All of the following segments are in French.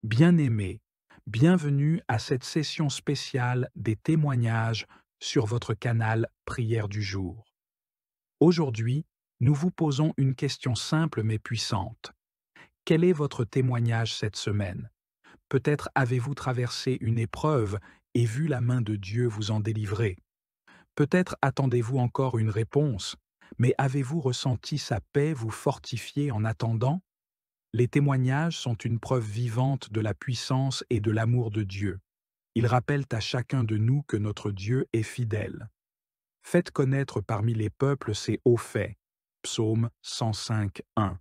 Bien-aimés, bienvenue à cette session spéciale des témoignages sur votre canal Prière du jour. Aujourd'hui, nous vous posons une question simple mais puissante. Quel est votre témoignage cette semaine? Peut-être avez-vous traversé une épreuve et vu la main de Dieu vous en délivrer. Peut-être attendez-vous encore une réponse, mais avez-vous ressenti sa paix vous fortifier en attendant? Les témoignages sont une preuve vivante de la puissance et de l'amour de Dieu. Ils rappellent à chacun de nous que notre Dieu est fidèle. Faites connaître parmi les peuples ses hauts faits. Psaume 105, 1.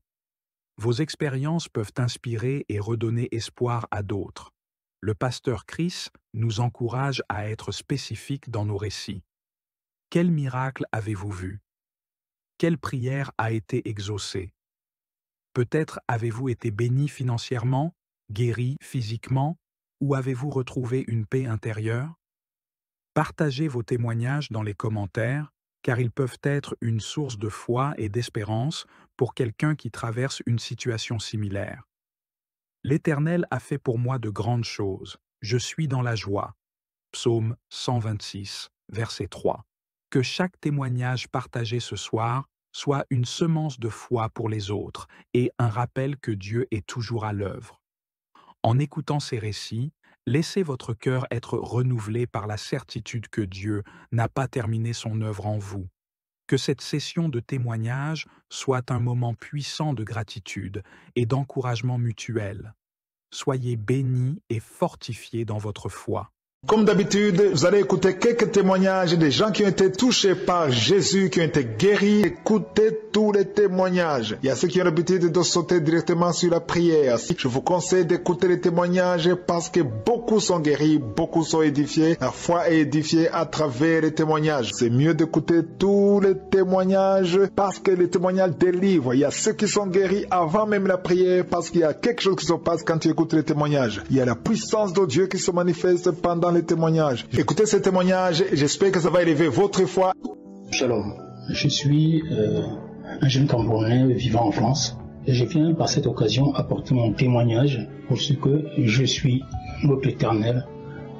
Vos expériences peuvent inspirer et redonner espoir à d'autres. Le pasteur Chris nous encourage à être spécifiques dans nos récits. Quel miracle avez-vous vu? Quelle prière a été exaucée? Peut-être avez-vous été béni financièrement, guéri physiquement, ou avez-vous retrouvé une paix intérieure? Partagez vos témoignages dans les commentaires, car ils peuvent être une source de foi et d'espérance pour quelqu'un qui traverse une situation similaire. L'Éternel a fait pour moi de grandes choses. Je suis dans la joie. Psaume 126, verset 3. Que chaque témoignage partagé ce soir soit une semence de foi pour les autres et un rappel que Dieu est toujours à l'œuvre. En écoutant ces récits, laissez votre cœur être renouvelé par la certitude que Dieu n'a pas terminé son œuvre en vous. Que cette session de témoignage soit un moment puissant de gratitude et d'encouragement mutuel. Soyez bénis et fortifiés dans votre foi. Comme d'habitude, vous allez écouter quelques témoignages des gens qui ont été touchés par Jésus, qui ont été guéris. Écoutez tous les témoignages. Il y a ceux qui ont l'habitude de sauter directement sur la prière. Je vous conseille d'écouter les témoignages parce que beaucoup sont guéris, beaucoup sont édifiés. La foi est édifiée à travers les témoignages. C'est mieux d'écouter tous les témoignages parce que les témoignages délivrent. Il y a ceux qui sont guéris avant même la prière parce qu'il y a quelque chose qui se passe quand tu écoutes les témoignages. Il y a la puissance de Dieu qui se manifeste pendant les témoignages. Écoutez ces témoignages et j'espère que ça va élever votre foi. Shalom, je suis un jeune Camerounais vivant en France et je viens par cette occasion apporter mon témoignage pour ce que je suis, notre Éternel,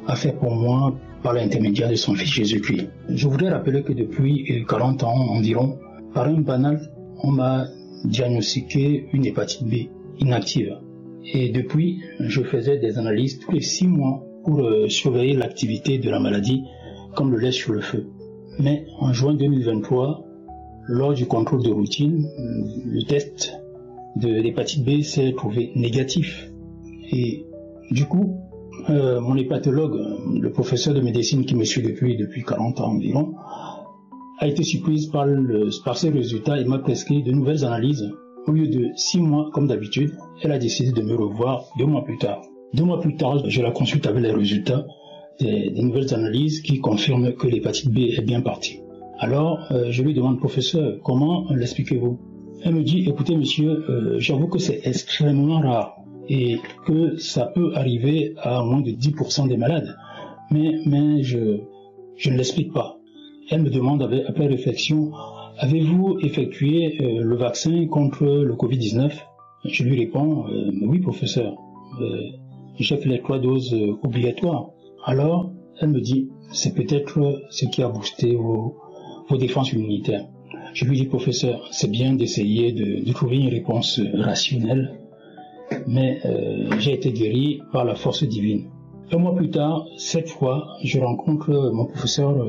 a fait pour moi par l'intermédiaire de son Fils Jésus-Christ. Je voudrais rappeler que depuis 40 ans environ, par un banal, on m'a diagnostiqué une hépatite B inactive. Et depuis, je faisais des analyses tous les 6 mois pour surveiller l'activité de la maladie comme le lait sur le feu. Mais en juin 2023, lors du contrôle de routine, le test de l'hépatite B s'est trouvé négatif. Et du coup, mon hépatologue, le professeur de médecine qui me suit depuis 40 ans environ, a été surprise par ces résultats et m'a prescrit de nouvelles analyses. Au lieu de 6 mois comme d'habitude, elle a décidé de me revoir 2 mois plus tard. 2 mois plus tard, je la consulte avec les résultats des nouvelles analyses qui confirment que l'hépatite B est bien partie. Alors, je lui demande, professeur, comment l'expliquez-vous? Elle me dit, écoutez monsieur, j'avoue que c'est extrêmement rare et que ça peut arriver à moins de 10% des malades, mais je ne l'explique pas. Elle me demande, après réflexion, avez-vous effectué le vaccin contre le Covid-19? Je lui réponds, oui professeur. J'ai fait les 3 doses obligatoires. Alors, elle me dit, c'est peut-être ce qui a boosté vos défenses immunitaires. Je lui dis, professeur, c'est bien d'essayer de trouver une réponse rationnelle, mais j'ai été guéri par la force divine. 1 mois plus tard, cette fois, je rencontre mon professeur,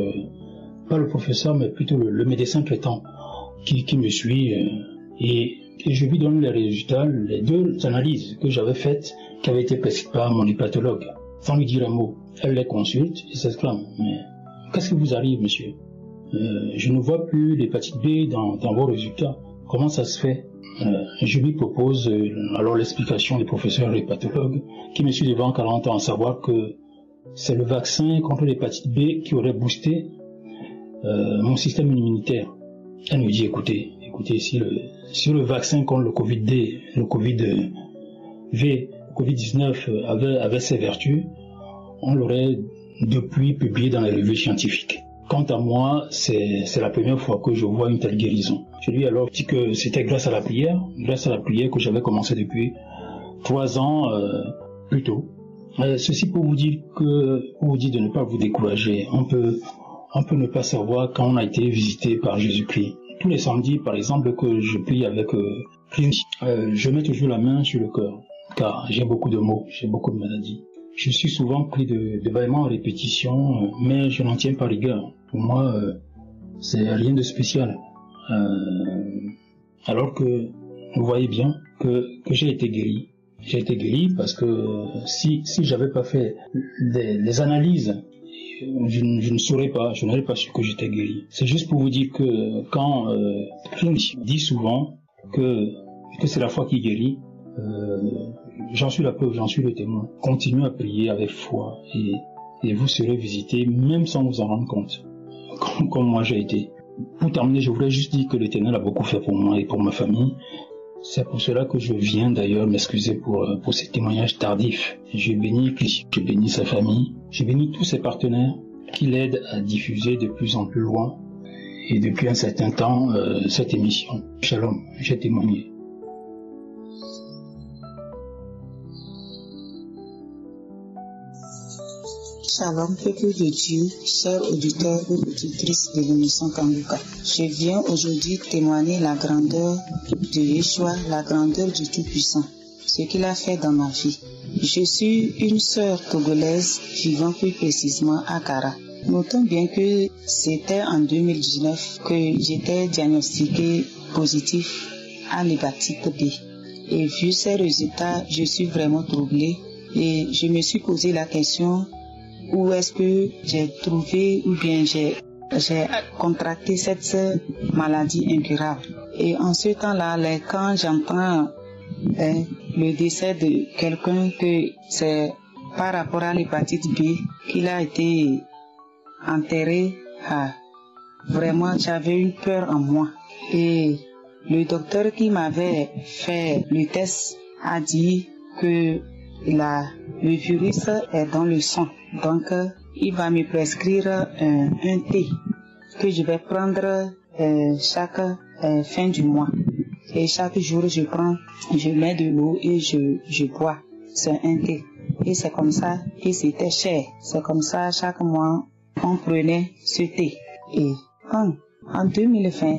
pas le professeur, mais plutôt le médecin traitant qui me suit et je lui donne les résultats, les 2 analyses que j'avais faites, qui avaient été prescrites par mon hépatologue. Sans lui dire un mot, elle les consulte et s'exclame, mais qu'est-ce qui vous arrive, monsieur? Je ne vois plus l'hépatite B dans vos résultats. Comment ça se fait? Je lui propose alors l'explication du professeur hépatologue qui me suit devant 40 ans, à savoir que c'est le vaccin contre l'hépatite B qui aurait boosté mon système immunitaire. Elle me dit, écoutez, si le vaccin contre le Covid-19 avait ses vertus, on l'aurait depuis publié dans les revues scientifiques. Quant à moi, c'est la première fois que je vois une telle guérison. Je lui ai alors dit que c'était grâce à la prière que j'avais commencé depuis 3 ans plutôt. Ceci pour vous dire de ne pas vous décourager. On peut ne pas savoir quand on a été visité par Jésus-Christ. Tous les samedis, par exemple, que je prie avec Christ, je mets toujours la main sur le cœur, car j'ai beaucoup de maux, j'ai beaucoup de maladies. Je suis souvent pris de bâillements en répétition, mais je n'en tiens pas rigueur. Pour moi, c'est rien de spécial. Alors que vous voyez bien que j'ai été guéri. J'ai été guéri parce que si j'avais pas fait des analyses, je ne saurais pas, je n'aurais pas su que j'étais guéri. C'est juste pour vous dire que quand Christ dit souvent que c'est la foi qui guérit, j'en suis la preuve, j'en suis le témoin. Continuez à prier avec foi et vous serez visité même sans vous en rendre compte, comme moi j'ai été. Pour terminer, je voudrais juste dire que l'Éternel a beaucoup fait pour moi et pour ma famille. C'est pour cela que je viens d'ailleurs m'excuser pour ces témoignages tardifs. Je bénis Christ, je bénis sa famille, je bénis tous ses partenaires qui l'aident à diffuser de plus en plus loin et depuis un certain temps cette émission. Shalom, j'ai témoigné. Shalom, peuple de Dieu, chers auditeurs et auditrices de l'émission Kanguka. Je viens aujourd'hui témoigner la grandeur de Yeshua, la grandeur du Tout-Puissant, ce qu'il a fait dans ma vie. Je suis une sœur togolaise vivant plus précisément à Kara. Notons bien que c'était en 2019 que j'étais diagnostiquée positif à l'hépatite B. Et vu ces résultats, je suis vraiment troublée et je me suis posé la question: où est-ce que j'ai trouvé ou bien j'ai contracté cette maladie incurable? Et en ce temps-là, quand j'entends le décès de quelqu'un, que c'est par rapport à l'hépatite B qu'il a été enterré, vraiment j'avais une peur en moi. Et le docteur qui m'avait fait le test a dit que le virus est dans le sang. Donc, il va me prescrire un thé que je vais prendre chaque fin du mois. Et chaque jour, je mets de l'eau et je bois. C'est un thé. Et c'est comme ça, et c'était cher. C'est comme ça, chaque mois, on prenait ce thé. Et en 2020,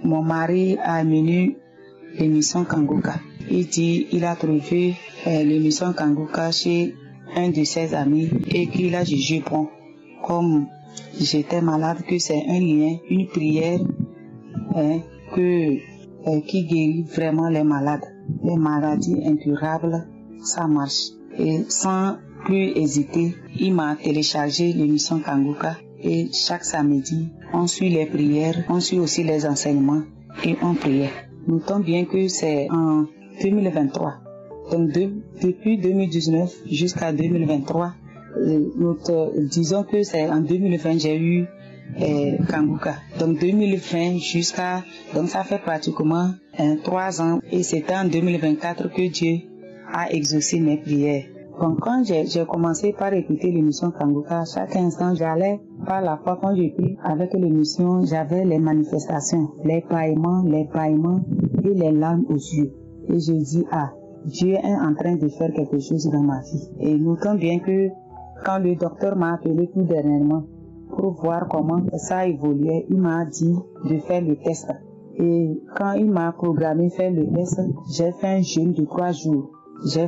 mon mari a amené l'émission Kanguka. Il a trouvé l'émission Kanguka chez un de ses amis et qu'il a jugé bon, comme j'étais malade, que c'est un lien, une prière qui guérit vraiment les malades. Les maladies incurables, ça marche. Et sans plus hésiter, il m'a téléchargé l'émission Kanguka et chaque samedi, on suit les prières, on suit aussi les enseignements et on priait. Notons bien que c'est en 2023. Donc depuis 2019 jusqu'à 2023, disons que c'est en 2020 j'ai eu Kanguka. Donc 2020 donc ça fait pratiquement 3 ans et c'était en 2024 que Dieu a exaucé mes prières. Donc quand j'ai commencé par écouter l'émission Kanguka, chaque instant j'allais par la foi, quand je prie avec l'émission, j'avais les manifestations, les paillements et les larmes aux yeux. Et je dis, Dieu est en train de faire quelque chose dans ma vie. Et notons bien que quand le docteur m'a appelé tout dernièrement pour voir comment ça évoluait, il m'a dit de faire le test. Et quand il m'a programmé faire le test, j'ai fait un jeûne de 3 jours. Je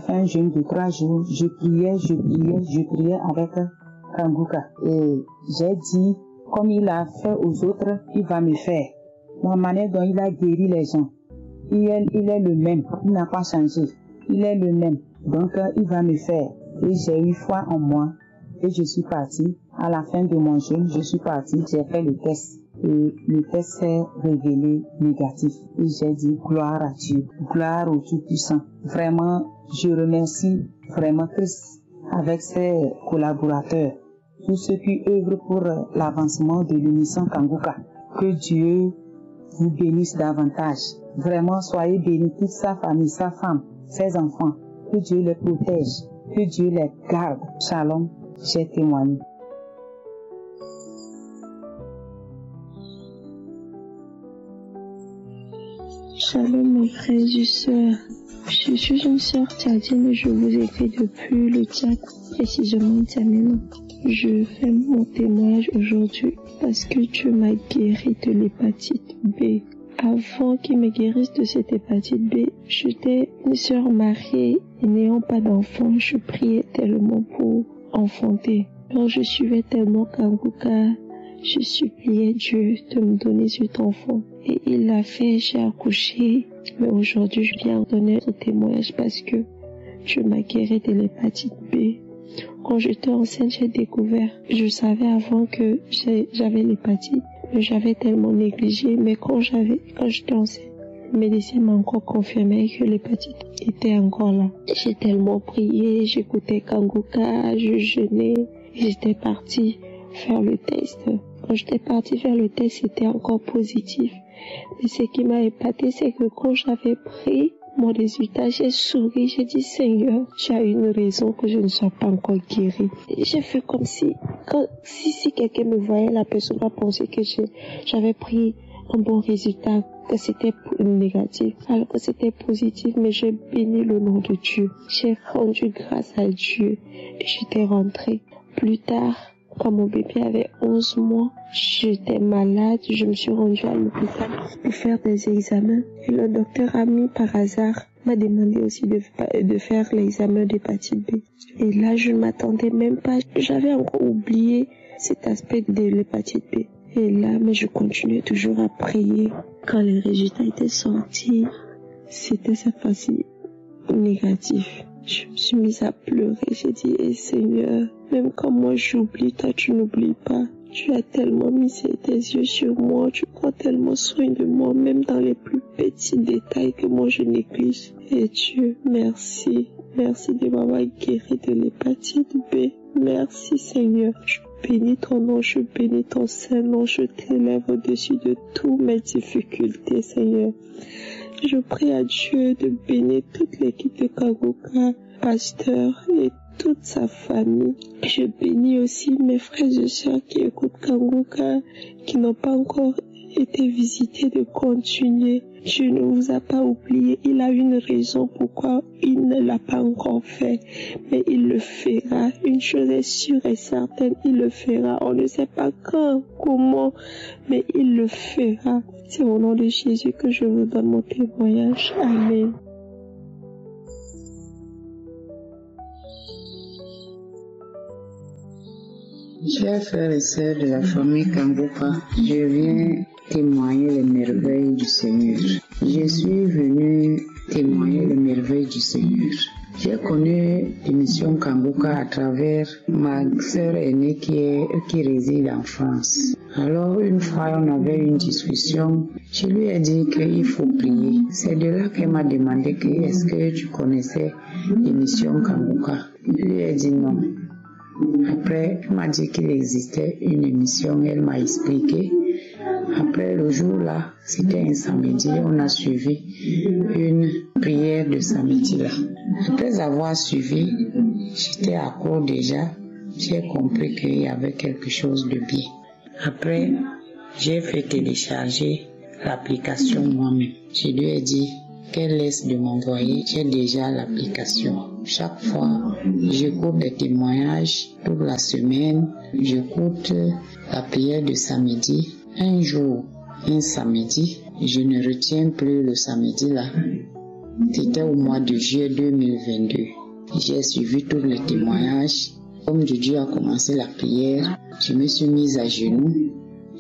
priais avec Kanguka. Et j'ai dit, comme il a fait aux autres, il va me faire. La manière dont il a guéri les gens. Il est le même, il n'a pas changé, il est le même, donc il va me faire. Et j'ai eu foi en moi et je suis partie. À la fin de mon jeûne, je suis partie, j'ai fait le test et le test s'est révélé négatif. Et j'ai dit gloire à Dieu, gloire au Tout-Puissant. Vraiment, je remercie vraiment Christ avec ses collaborateurs, tous ceux qui œuvrent pour l'avancement de l'émission Kanguka. Que Dieu vous bénisse davantage. Vraiment, soyez bénis, toute sa famille, sa femme, ses enfants. Que Dieu les protège, que Dieu les garde. Shalom, j'ai témoigné. Shalom mes frères et sœurs. Je suis une sœur tchadienne et je vous écris depuis le Tchad, précisément N'Djamena. Je fais mon témoignage aujourd'hui parce que Dieu m'a guéri de l'hépatite B. Avant qu'il me guérisse de cette hépatite B, j'étais une sœur mariée et n'ayant pas d'enfant, je priais tellement pour enfanter. Quand je suivais tellement Kanguka, je suppliais Dieu de me donner cet enfant. Et il l'a fait, j'ai accouché. Mais aujourd'hui, je viens donner ce témoignage parce que Dieu m'a guéri de l'hépatite B. Quand j'étais enceinte, j'ai découvert. Je savais avant que j'avais l'hépatite, mais j'avais tellement négligé. Mais quand j'étais enceinte, le médecin m'a encore confirmé que l'hépatite était encore là. J'ai tellement prié, j'écoutais Kanguka, je jeûnais. J'étais partie faire le test. Quand j'étais partie faire le test, c'était encore positif. Mais ce qui m'a épaté, c'est que quand j'avais pris mon résultat, j'ai souri, j'ai dit Seigneur, tu as une raison que je ne sois pas encore guérie. J'ai fait comme si quelqu'un me voyait, la personne va penser que j'avais pris un bon résultat, que c'était négatif, alors que c'était positif, mais j'ai béni le nom de Dieu. J'ai rendu grâce à Dieu et j'étais rentrée. Plus tard, quand mon bébé avait 11 mois, j'étais malade, je me suis rendue à l'hôpital pour faire des examens. Et le docteur ami, par hasard, m'a demandé aussi de faire l'examen d'hépatite B. Et là, je ne m'attendais même pas. J'avais encore oublié cet aspect de l'hépatite B. Et là, mais je continuais toujours à prier. Quand les résultats étaient sortis, c'était cette fois-ci négatif. Je me suis mise à pleurer. J'ai dit, Seigneur, même quand moi j'oublie, toi tu n'oublies pas. Tu as tellement mis tes yeux sur moi, tu prends tellement soin de moi, même dans les plus petits détails que moi je néglige. Et Dieu, merci. Merci de m'avoir guéri de l'hépatite B. Merci Seigneur. Je bénis ton nom, je bénis ton saint nom, je t'élève au-dessus de toutes mes difficultés Seigneur. Je prie à Dieu de bénir toute l'équipe de Kanguka, pasteur et toute sa famille. Je bénis aussi mes frères et sœurs qui écoutent Kanguka, qui n'ont pas encore été visités, de continuer. Dieu ne vous a pas oublié. Il a une raison pourquoi il ne l'a pas encore fait. Mais il le fera. Une chose est sûre et certaine, il le fera. On ne sait pas quand, comment, mais il le fera. C'est au nom de Jésus que je vous donne mon témoignage. Amen. Chers frères et sœurs de la famille Kanguka, je viens témoigner les merveilles du Seigneur. Je suis venu témoigner les merveilles du Seigneur. J'ai connu l'émission Kanguka à travers ma sœur aînée qui réside en France. Alors une fois on avait une discussion, je lui ai dit qu'il faut prier. C'est de là qu'elle m'a demandé est-ce que tu connaissais l'émission Kanguka. Je lui ai dit non. Après, elle m'a dit qu'il existait une émission, elle m'a expliqué. Après le jour là, c'était un samedi, on a suivi une prière de samedi là. Après avoir suivi, j'étais à court déjà, j'ai compris qu'il y avait quelque chose de bien. Après, j'ai fait télécharger l'application moi-même. Je lui ai dit qu'elle laisse de m'envoyer, j'ai déjà l'application. Chaque fois, j'écoute des témoignages toute la semaine, j'écoute la prière de samedi. Un jour, un samedi, je ne retiens plus le samedi là. C'était au mois de juillet 2022. J'ai suivi tous les témoignages. Comme Dieu a commencé la prière, je me suis mise à genoux.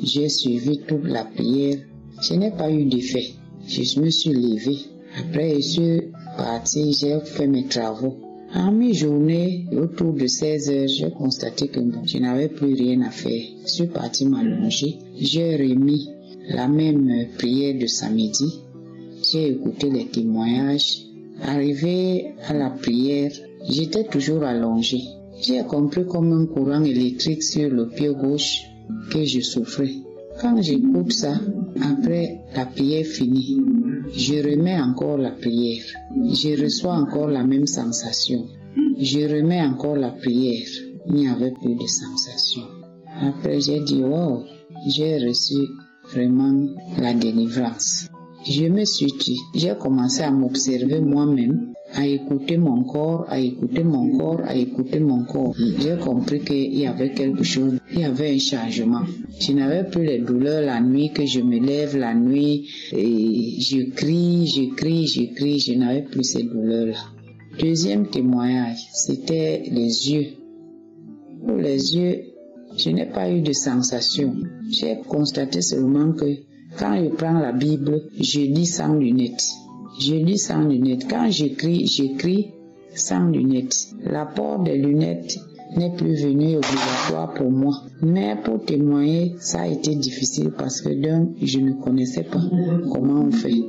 J'ai suivi toute la prière. Je n'ai pas eu d'effet. Je me suis levée. Après, je suis partie, j'ai fait mes travaux. En mi-journée, autour de 16 heures, j'ai constaté que je n'avais plus rien à faire. Je suis partie m'allonger. J'ai remis la même prière de samedi. J'ai écouté les témoignages. Arrivé à la prière, j'étais toujours allongée. J'ai compris comme un courant électrique sur le pied gauche que je souffrais. Quand j'écoute ça, après la prière finie, je remets encore la prière. Je reçois encore la même sensation. Je remets encore la prière. Il n'y avait plus de sensation. Après j'ai dit, wow, j'ai reçu vraiment la délivrance. Je me suis dit, j'ai commencé à m'observer moi-même, à écouter mon corps, à écouter mon corps, à écouter mon corps. J'ai compris qu'il y avait quelque chose, il y avait un changement. Je n'avais plus les douleurs la nuit, que je me lève la nuit, et je crie, je n'avais plus ces douleurs-là. Deuxième témoignage, c'était les yeux. Pour les yeux, je n'ai pas eu de sensation. J'ai constaté seulement que quand je prends la Bible, je lis sans lunettes. Je lis sans lunettes. Quand j'écris sans lunettes. L'apport des lunettes n'est plus venu obligatoire pour moi. Mais pour témoigner, ça a été difficile parce que donc, je ne connaissais pas comment on fait.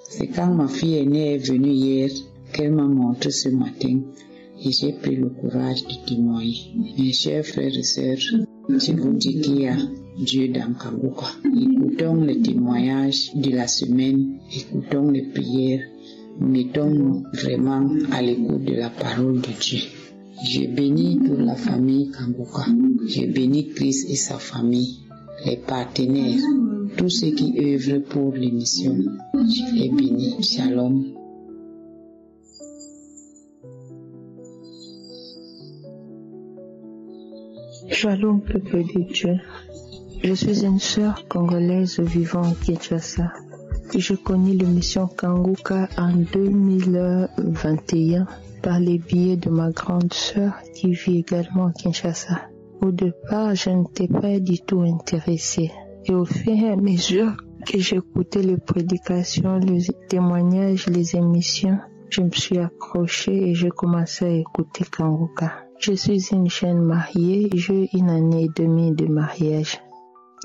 C'est quand ma fille aînée est venue hier qu'elle m'a montré ce matin et j'ai pris le courage de témoigner. Mes chers frères et sœurs, je vous dis qu'il y a Dieu dans Kanguka. Écoutons les témoignages de la semaine, écoutons les prières, mettons-nous vraiment à l'écoute de la parole de Dieu. Je bénis toute la famille Kanguka. Je bénis Christ et sa famille, les partenaires, tous ceux qui œuvrent pour l'émission. Je les bénis. Shalom. Shalom, peuple de Dieu. Je suis une sœur congolaise vivant à Kinshasa. Je connais l'émission Kanguka en 2021 par les biais de ma grande sœur qui vit également à Kinshasa. Au départ, je n'étais pas du tout intéressée. Et au fur et à mesure que j'écoutais les prédications, les témoignages, les émissions, je me suis accrochée et j'ai commencé à écouter Kanguka. Je suis une jeune mariée, j'ai 1 année et demie de mariage.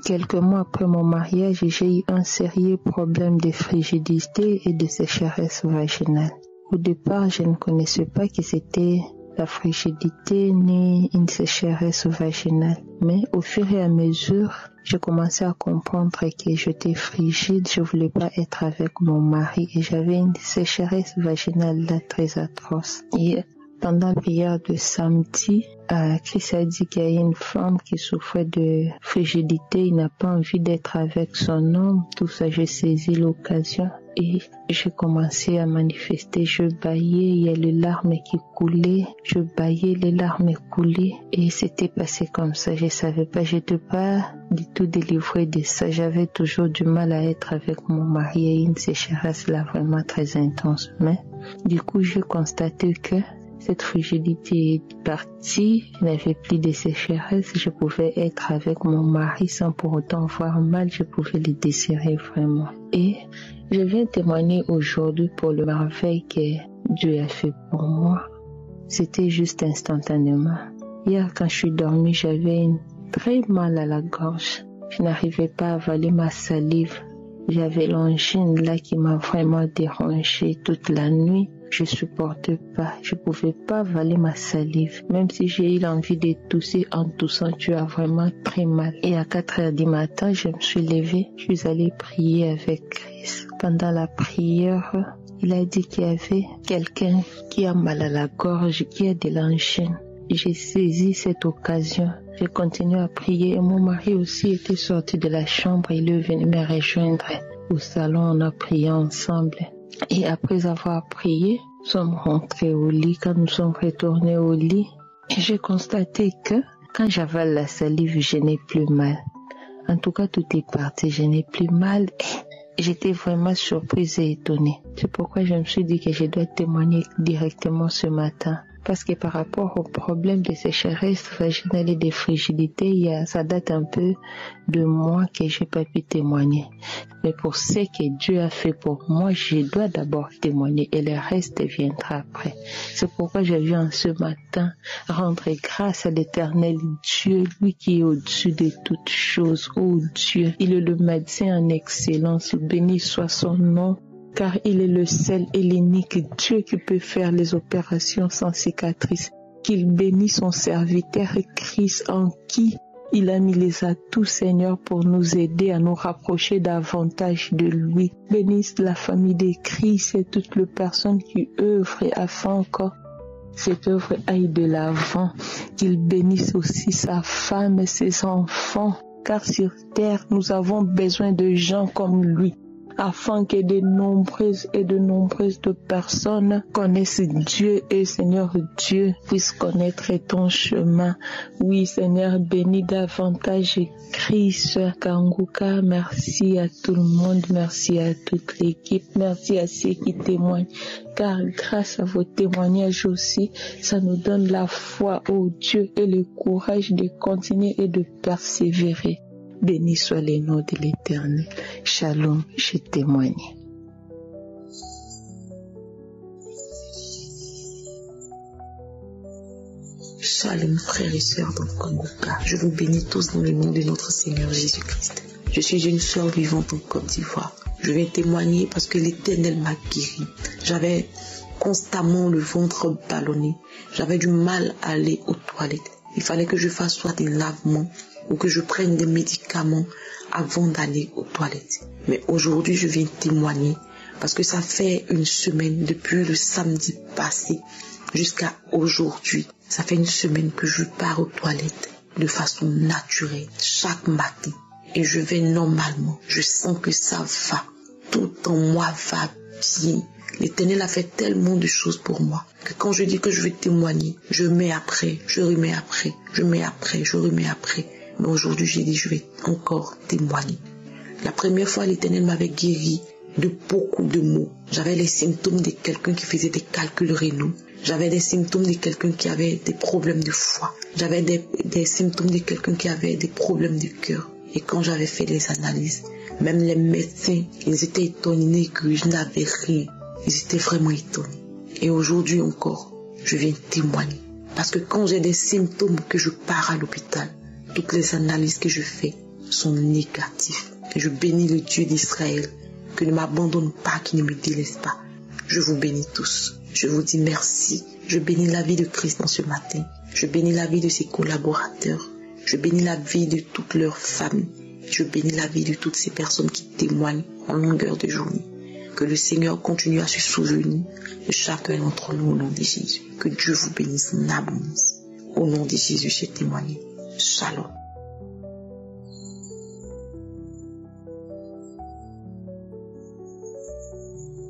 Quelques mois après mon mariage, j'ai eu un sérieux problème de frigidité et de sécheresse vaginale. Au départ, je ne connaissais pas que c'était la frigidité ni une sécheresse vaginale. Mais au fur et à mesure, j'ai commencé à comprendre que j'étais frigide, je voulais pas être avec mon mari et j'avais une sécheresse vaginale là très atroce. Et pendant la prière de samedi, Christ a dit qu'il y a une femme qui souffrait de frigidité, il n'a pas envie d'être avec son homme. Tout ça, j'ai saisi l'occasion et j'ai commencé à manifester. Je bâillais, il y a les larmes qui coulaient. Je bâillais, les larmes coulaient et c'était passé comme ça. Je savais pas, j'étais pas du tout délivrée de ça. J'avais toujours du mal à être avec mon mari et une sécheresse là vraiment très intense. Mais du coup, j'ai constaté que cette frigidité est partie, je n'avais plus de sécheresse, je pouvais être avec mon mari sans pour autant voir mal, je pouvais le désirer vraiment. Et je viens témoigner aujourd'hui pour le merveille que Dieu a fait pour moi. C'était juste instantanément. Hier, quand je suis dormie, j'avais très mal à la gorge. Je n'arrivais pas à avaler ma salive. J'avais l'angine là qui m'a vraiment dérangée toute la nuit. Je supportais pas, je pouvais pas avaler ma salive. Même si j'ai eu l'envie de tousser, en toussant, tu as vraiment très mal. Et à 4 heures du matin, je me suis levée, je suis allée prier avec Christ. Pendant la prière, il a dit qu'il y avait quelqu'un qui a mal à la gorge, qui a de l'angine. J'ai saisi cette occasion. J'ai continué à prier et mon mari aussi était sorti de la chambre. Il est venu me rejoindre au salon. On a prié ensemble. Et après avoir prié, nous sommes rentrés au lit. Quand nous sommes retournés au lit, j'ai constaté que quand j'avale la salive, je n'ai plus mal. En tout cas, tout est parti. Je n'ai plus mal. J'étais vraiment surprise et étonnée. C'est pourquoi je me suis dit que je dois témoigner directement ce matin. Parce que par rapport au problème de sécheresse vaginale et de frigidité, ça date un peu de moi que j'ai pas pu témoigner. Mais pour ce que Dieu a fait pour moi, je dois d'abord témoigner et le reste viendra après. C'est pourquoi je viens ce matin rendre grâce à l'Éternel Dieu, lui qui est au-dessus de toutes choses. Oh Dieu, il est le médecin en excellence, béni soit son nom. Car il est le seul et l'unique Dieu qui peut faire les opérations sans cicatrice. Qu'il bénisse son serviteur Christ en qui il a mis les atouts, Seigneur, pour nous aider à nous rapprocher davantage de lui. Bénisse la famille de Christ et toutes les personnes qui œuvrent afin que cette œuvre aille de l'avant. Qu'il bénisse aussi sa femme et ses enfants. Car sur terre, nous avons besoin de gens comme lui. afin que de nombreuses de personnes connaissent Dieu et Seigneur Dieu puisse connaître ton chemin. Oui, Seigneur, bénis davantage Christ Kanguka. Merci à tout le monde, merci à toute l'équipe, merci à ceux qui témoignent, car grâce à vos témoignages aussi, ça nous donne la foi au Dieu et le courage de continuer et de persévérer. Béni soit le nom de l'Éternel. Shalom, je témoigne. Shalom, frères et sœurs dans Kanguka. Je vous bénis tous dans le nom de notre Seigneur Jésus-Christ. Je suis une sœur vivante en Côte d'Ivoire. Je viens témoigner parce que l'Éternel m'a guéri. J'avais constamment le ventre ballonné. J'avais du mal à aller aux toilettes. Il fallait que je fasse soit des lavements ou que je prenne des médicaments avant d'aller aux toilettes. Mais aujourd'hui, je viens témoigner parce que ça fait une semaine depuis le samedi passé jusqu'à aujourd'hui. Ça fait une semaine que je pars aux toilettes de façon naturelle chaque matin et je vais normalement. Je sens que ça va. Tout en moi va bien. L'Éternel a fait tellement de choses pour moi que quand je dis que je vais témoigner, je mets après, je remets après, je mets après, je remets après. Mais aujourd'hui, j'ai dit je vais encore témoigner. La première fois, l'Éternel m'avait guéri de beaucoup de maux. J'avais les symptômes de quelqu'un qui faisait des calculs rénaux. J'avais des symptômes de quelqu'un qui avait des problèmes de foie. J'avais des symptômes de quelqu'un qui avait des problèmes de cœur. Et quand j'avais fait les analyses, même les médecins, ils étaient étonnés que je n'avais rien. Ils étaient vraiment étonnés. Et aujourd'hui encore, je viens témoigner. Parce que quand j'ai des symptômes que je pars à l'hôpital, toutes les analyses que je fais sont négatives. Et je bénis le Dieu d'Israël, qui ne m'abandonne pas, qui ne me délaisse pas. Je vous bénis tous. Je vous dis merci. Je bénis la vie de Christ dans ce matin. Je bénis la vie de ses collaborateurs. Je bénis la vie de toute leur famille. Je bénis la vie de toutes ces personnes qui témoignent en longueur de journée. Que le Seigneur continue à se souvenir de chacun d'entre nous au nom de Jésus. Que Dieu vous bénisse en abondance. Au nom de Jésus, j'ai témoigné. Shalom.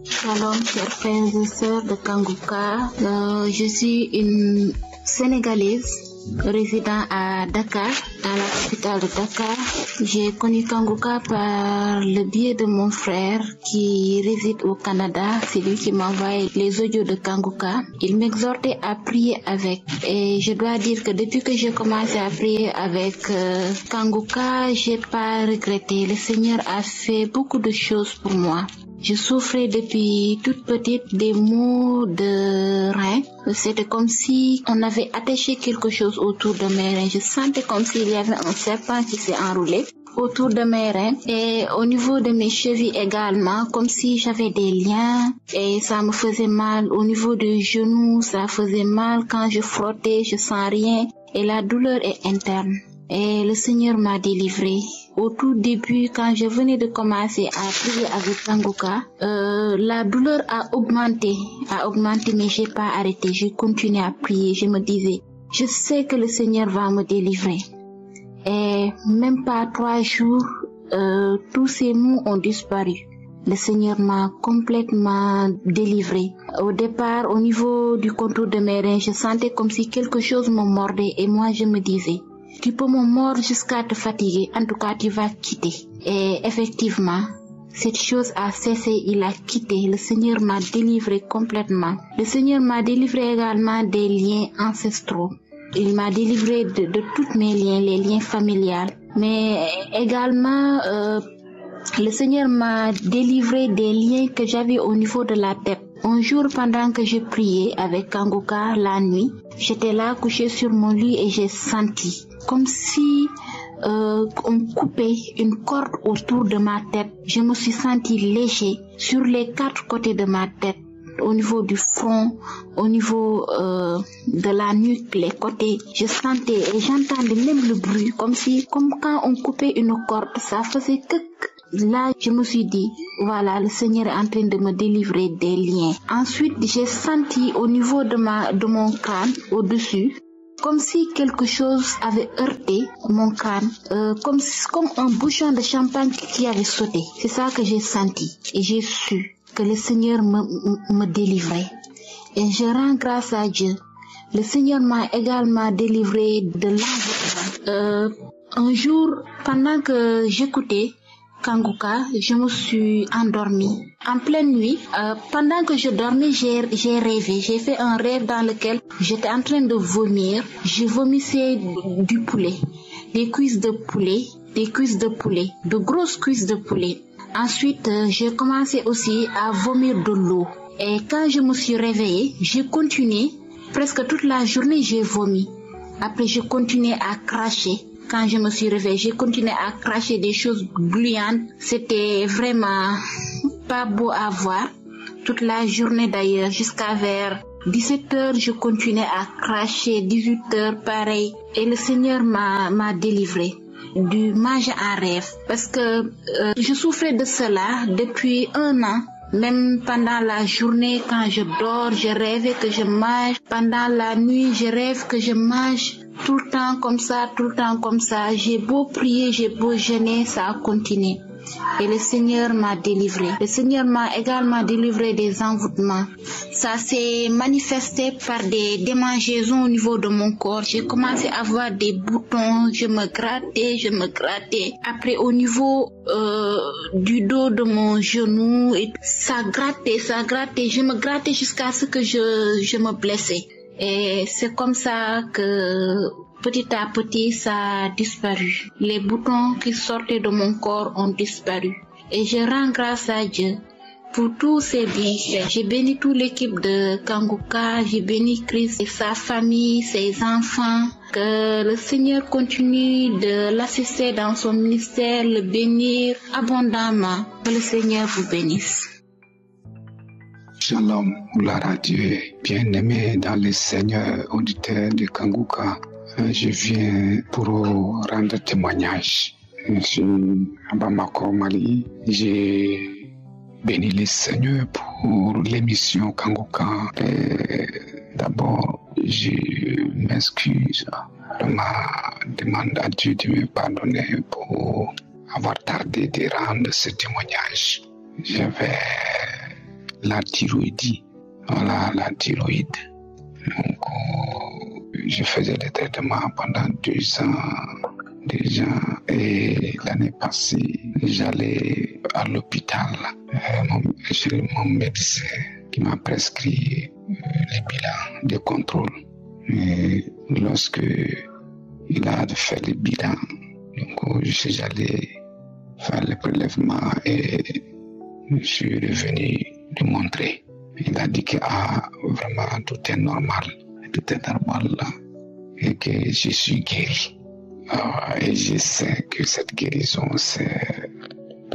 Shalom, chers frères et sœurs de Kanguka. Je suis une Sénégalaise résidant à Dakar, dans la capitale de Dakar. J'ai connu Kanguka par le biais de mon frère qui réside au Canada. C'est lui qui m'envoie les audios de Kanguka. Il m'exhortait à prier avec. Et je dois dire que depuis que j'ai commencé à prier avec Kanguka, j'ai pas regretté. Le Seigneur a fait beaucoup de choses pour moi. Je souffrais depuis toute petite des maux de reins. C'était comme si on avait attaché quelque chose autour de mes reins. Je sentais comme s'il y avait un serpent qui s'est enroulé autour de mes reins et au niveau de mes chevilles également, comme si j'avais des liens et ça me faisait mal. Au niveau des genoux, ça faisait mal. Quand je frottais, je sens rien et la douleur est interne. Et le Seigneur m'a délivré. Au tout début, quand je venais de commencer à prier avec Kanguka, la douleur a augmenté, mais j'ai pas arrêté. J'ai continué à prier. Je me disais, je sais que le Seigneur va me délivrer. Et même pas 3 jours, tous ces maux ont disparu. Le Seigneur m'a complètement délivré. Au départ, au niveau du contour de mes reins, je sentais comme si quelque chose me mordait et moi je me disais, tu peux me mordre jusqu'à te fatiguer, en tout cas tu vas quitter. Et effectivement, cette chose a cessé, il a quitté. Le Seigneur m'a délivré complètement. Le Seigneur m'a délivré également des liens ancestraux. Il m'a délivré de tous mes liens, les liens familiaux. Mais également, le Seigneur m'a délivré des liens que j'avais au niveau de la tête. Un jour, pendant que je priais avec Kanguka la nuit, j'étais là couchée sur mon lit et j'ai senti comme si on coupait une corde autour de ma tête. Je me suis sentie léger sur les 4 côtés de ma tête, au niveau du front, au niveau de la nuque, les côtés. Je sentais et j'entendais même le bruit, comme quand on coupait une corde, ça faisait que... Là, je me suis dit, voilà, le Seigneur est en train de me délivrer des liens. Ensuite, j'ai senti au niveau de mon crâne, au-dessus, comme si quelque chose avait heurté mon crâne, comme un bouchon de champagne qui avait sauté. C'est ça que j'ai senti et j'ai su que le Seigneur me délivrait. Et je rends grâce à Dieu. Le Seigneur m'a également délivré de l'envoûtement. Un jour, pendant que j'écoutais Kanguka, je me suis endormie. En pleine nuit, pendant que je dormais, j'ai rêvé. J'ai fait un rêve dans lequel j'étais en train de vomir. Je vomissais du poulet, des cuisses de poulet, de grosses cuisses de poulet. Ensuite, j'ai commencé aussi à vomir de l'eau. Et quand je me suis réveillée, j'ai continué. Presque toute la journée, j'ai vomi. Après, je continuais à cracher. Quand je me suis réveillée, j'ai continué à cracher des choses gluantes. C'était vraiment pas beau à voir. Toute la journée d'ailleurs, jusqu'à vers 17h, je continuais à cracher, 18h, pareil. Et le Seigneur m'a délivré du manger en rêve. Parce que je souffrais de cela depuis 1 an. Même pendant la journée, quand je dors, je rêvais que je mange. Pendant la nuit, je rêve que je mange. Tout le temps comme ça. J'ai beau prier, j'ai beau jeûner, ça a continué. Et le Seigneur m'a délivré. Le Seigneur m'a également délivré des envoûtements. Ça s'est manifesté par des démangeaisons au niveau de mon corps. J'ai commencé à avoir des boutons. Je me grattais. Après, au niveau du dos de mon genou, et ça grattait. Je me grattais jusqu'à ce que je me blessais. Et c'est comme ça que petit à petit, ça a disparu. Les boutons qui sortaient de mon corps ont disparu. Et je rends grâce à Dieu pour tous ces bienfaits. J'ai béni toute l'équipe de Kanguka, j'ai béni Christ et sa famille, ses enfants. Que le Seigneur continue de l'assister dans son ministère, le bénir abondamment. Que le Seigneur vous bénisse. Shalom, gloire à Dieu, bien-aimé dans le Seigneur, auditeur de Kanguka. Je viens pour rendre témoignage. Je suis à Bamako, Mali. J'ai béni le Seigneur pour l'émission Kanguka. D'abord, je m'excuse de ma demande à Dieu de me pardonner pour avoir tardé de rendre ce témoignage. J'avais la thyroïde. Voilà, la thyroïde. Donc, je faisais des traitements pendant 2 ans déjà. Et l'année passée, j'allais à l'hôpital. Mon médecin qui m'a prescrit les bilans de contrôle. Et lorsque il a fait le bilan, donc, je suis allé faire le prélèvement et je suis revenu lui montrer. Il a dit que vraiment tout est normal là, et que je suis guéri. Et je sais que cette guérison, c'est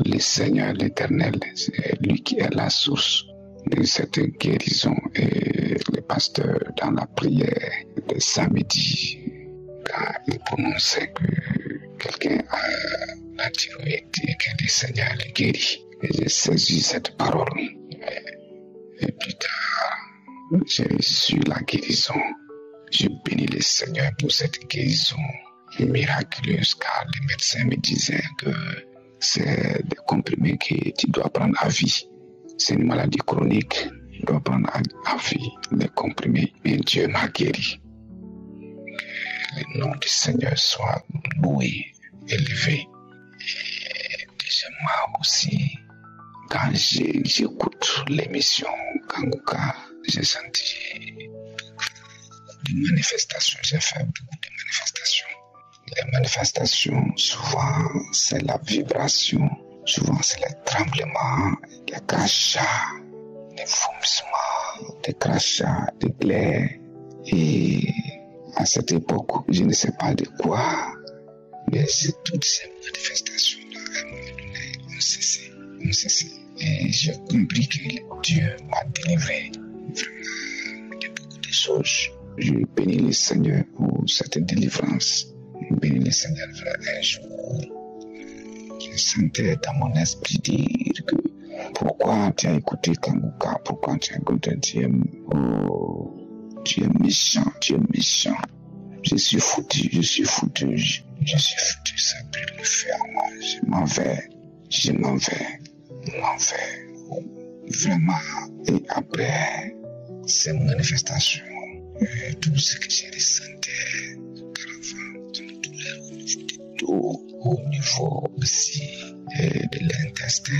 le Seigneur l'Éternel, c'est lui qui est la source de cette guérison. Et le pasteur, dans la prière de samedi, quand il prononçait que quelqu'un a la thyroïde et que le Seigneur le guérit, et j'ai saisi cette parole. Et plus tard, j'ai reçu la guérison. Je bénis le Seigneur pour cette guérison miraculeuse, car les médecins me disaient que c'est des comprimés que tu dois prendre à vie. C'est une maladie chronique, tu dois prendre à vie les comprimés. Mais Dieu m'a guéri. Que le nom du Seigneur soit loué, élevé. Et deuxièmement aussi, quand j'écoute l'émission Kanguka, j'ai senti des manifestations. J'ai fait beaucoup de manifestations. Les manifestations, souvent, c'est la vibration. Souvent, c'est les tremblements, les crachats, les vomissements, des crachats, des plaies. Et à cette époque, je ne sais pas de quoi, mais toutes ces manifestations-là, à un moment donné, ont cessé. Et j'ai compris que Dieu m'a délivré vraiment de beaucoup de choses. Je bénis le Seigneur pour cette délivrance. Je bénis le Seigneur un jour. Je sentais dans mon esprit dire que pourquoi tu as écouté Kanguka, pourquoi tu as écouté Dieu. Oh, tu es méchant. je suis foutu, je suis foutu, ça brûle le feu à moi, je m'en vais. Vraiment, et après ces manifestations, tout ce que j'ai ressenti, une douleur au niveau du dos, au niveau aussi de l'intestin,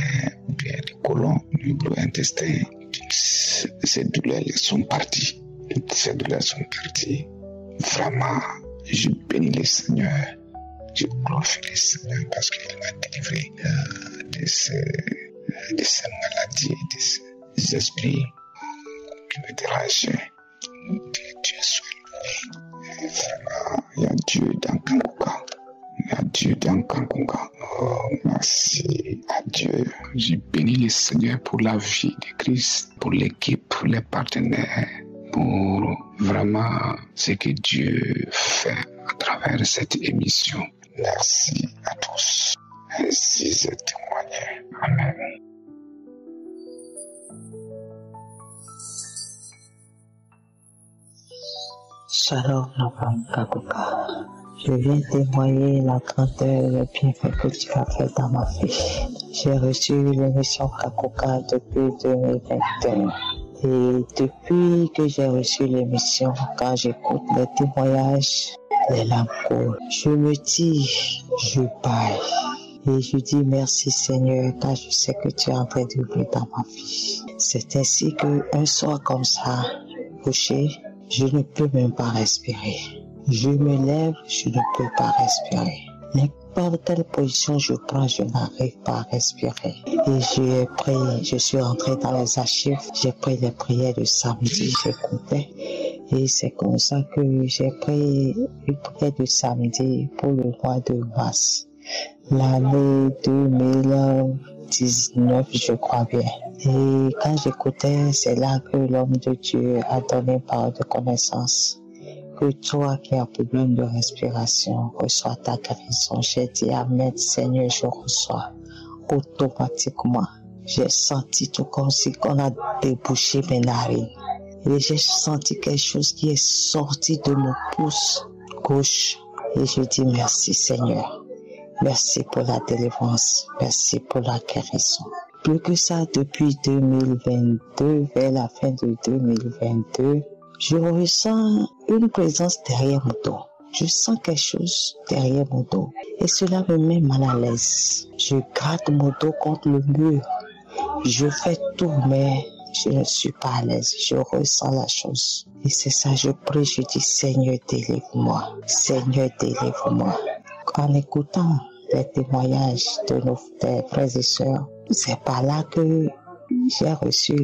ou bien du côlon, du gros intestin, ces douleurs sont parties. Toutes ces douleurs sont parties. Vraiment, je bénis le Seigneur. Je glorifie le Seigneur parce qu'il m'a délivré de ces maladies, de ces esprits qui me dérangeaient. Que Dieu soit loué. Vraiment, il y a Dieu dans Kangunga. Oh, merci à Dieu. Je bénis le Seigneur pour la vie de Christ, pour l'équipe, pour les partenaires, pour vraiment ce que Dieu fait à travers cette émission. Merci à tous. Ainsi je témoigne. Amen. Shalom, Kanguka. Je viens témoigner la grandeur et le bienfait que tu as fait dans ma vie. J'ai reçu l'émission Kanguka depuis 2021. Et depuis que j'ai reçu l'émission, quand j'écoute les témoignages, les larmes coulent. Je me dis, je baille. Et je dis merci Seigneur, car je sais que tu es en train d'ouvrir dans ma vie. C'est ainsi qu'un soir comme ça, couché, je ne peux même pas respirer. Je me lève, je ne peux pas respirer. N'importe quelle position je prends, je n'arrive pas à respirer. Et j'ai pris, je suis rentré dans les archives, j'ai pris les prières de samedi, j'écoutais. Et c'est comme ça que j'ai pris une prière de samedi pour le mois de mars. L'année 2019, je crois bien. Et quand j'écoutais, c'est là que l'homme de Dieu a donné parole de connaissance. Que toi qui as problème de respiration, reçois ta guérison. J'ai dit Amen, Seigneur, je reçois. Automatiquement, j'ai senti tout comme si on a débouché mes narines. Et j'ai senti quelque chose qui est sorti de mon pouce gauche. Et je dis merci, Seigneur. Merci pour la délivrance. Merci pour la guérison. Plus que ça, depuis 2022, vers la fin de 2022, je ressens une présence derrière mon dos. Je sens quelque chose derrière mon dos. Et cela me met mal à l'aise. Je gratte mon dos contre le mur. Je fais tout, mais je ne suis pas à l'aise. Je ressens la chose. Et c'est ça, je prie, je dis, Seigneur, délivre-moi. Seigneur, délivre-moi. En écoutant les témoignages de nos frères et sœurs, c'est par là que j'ai reçu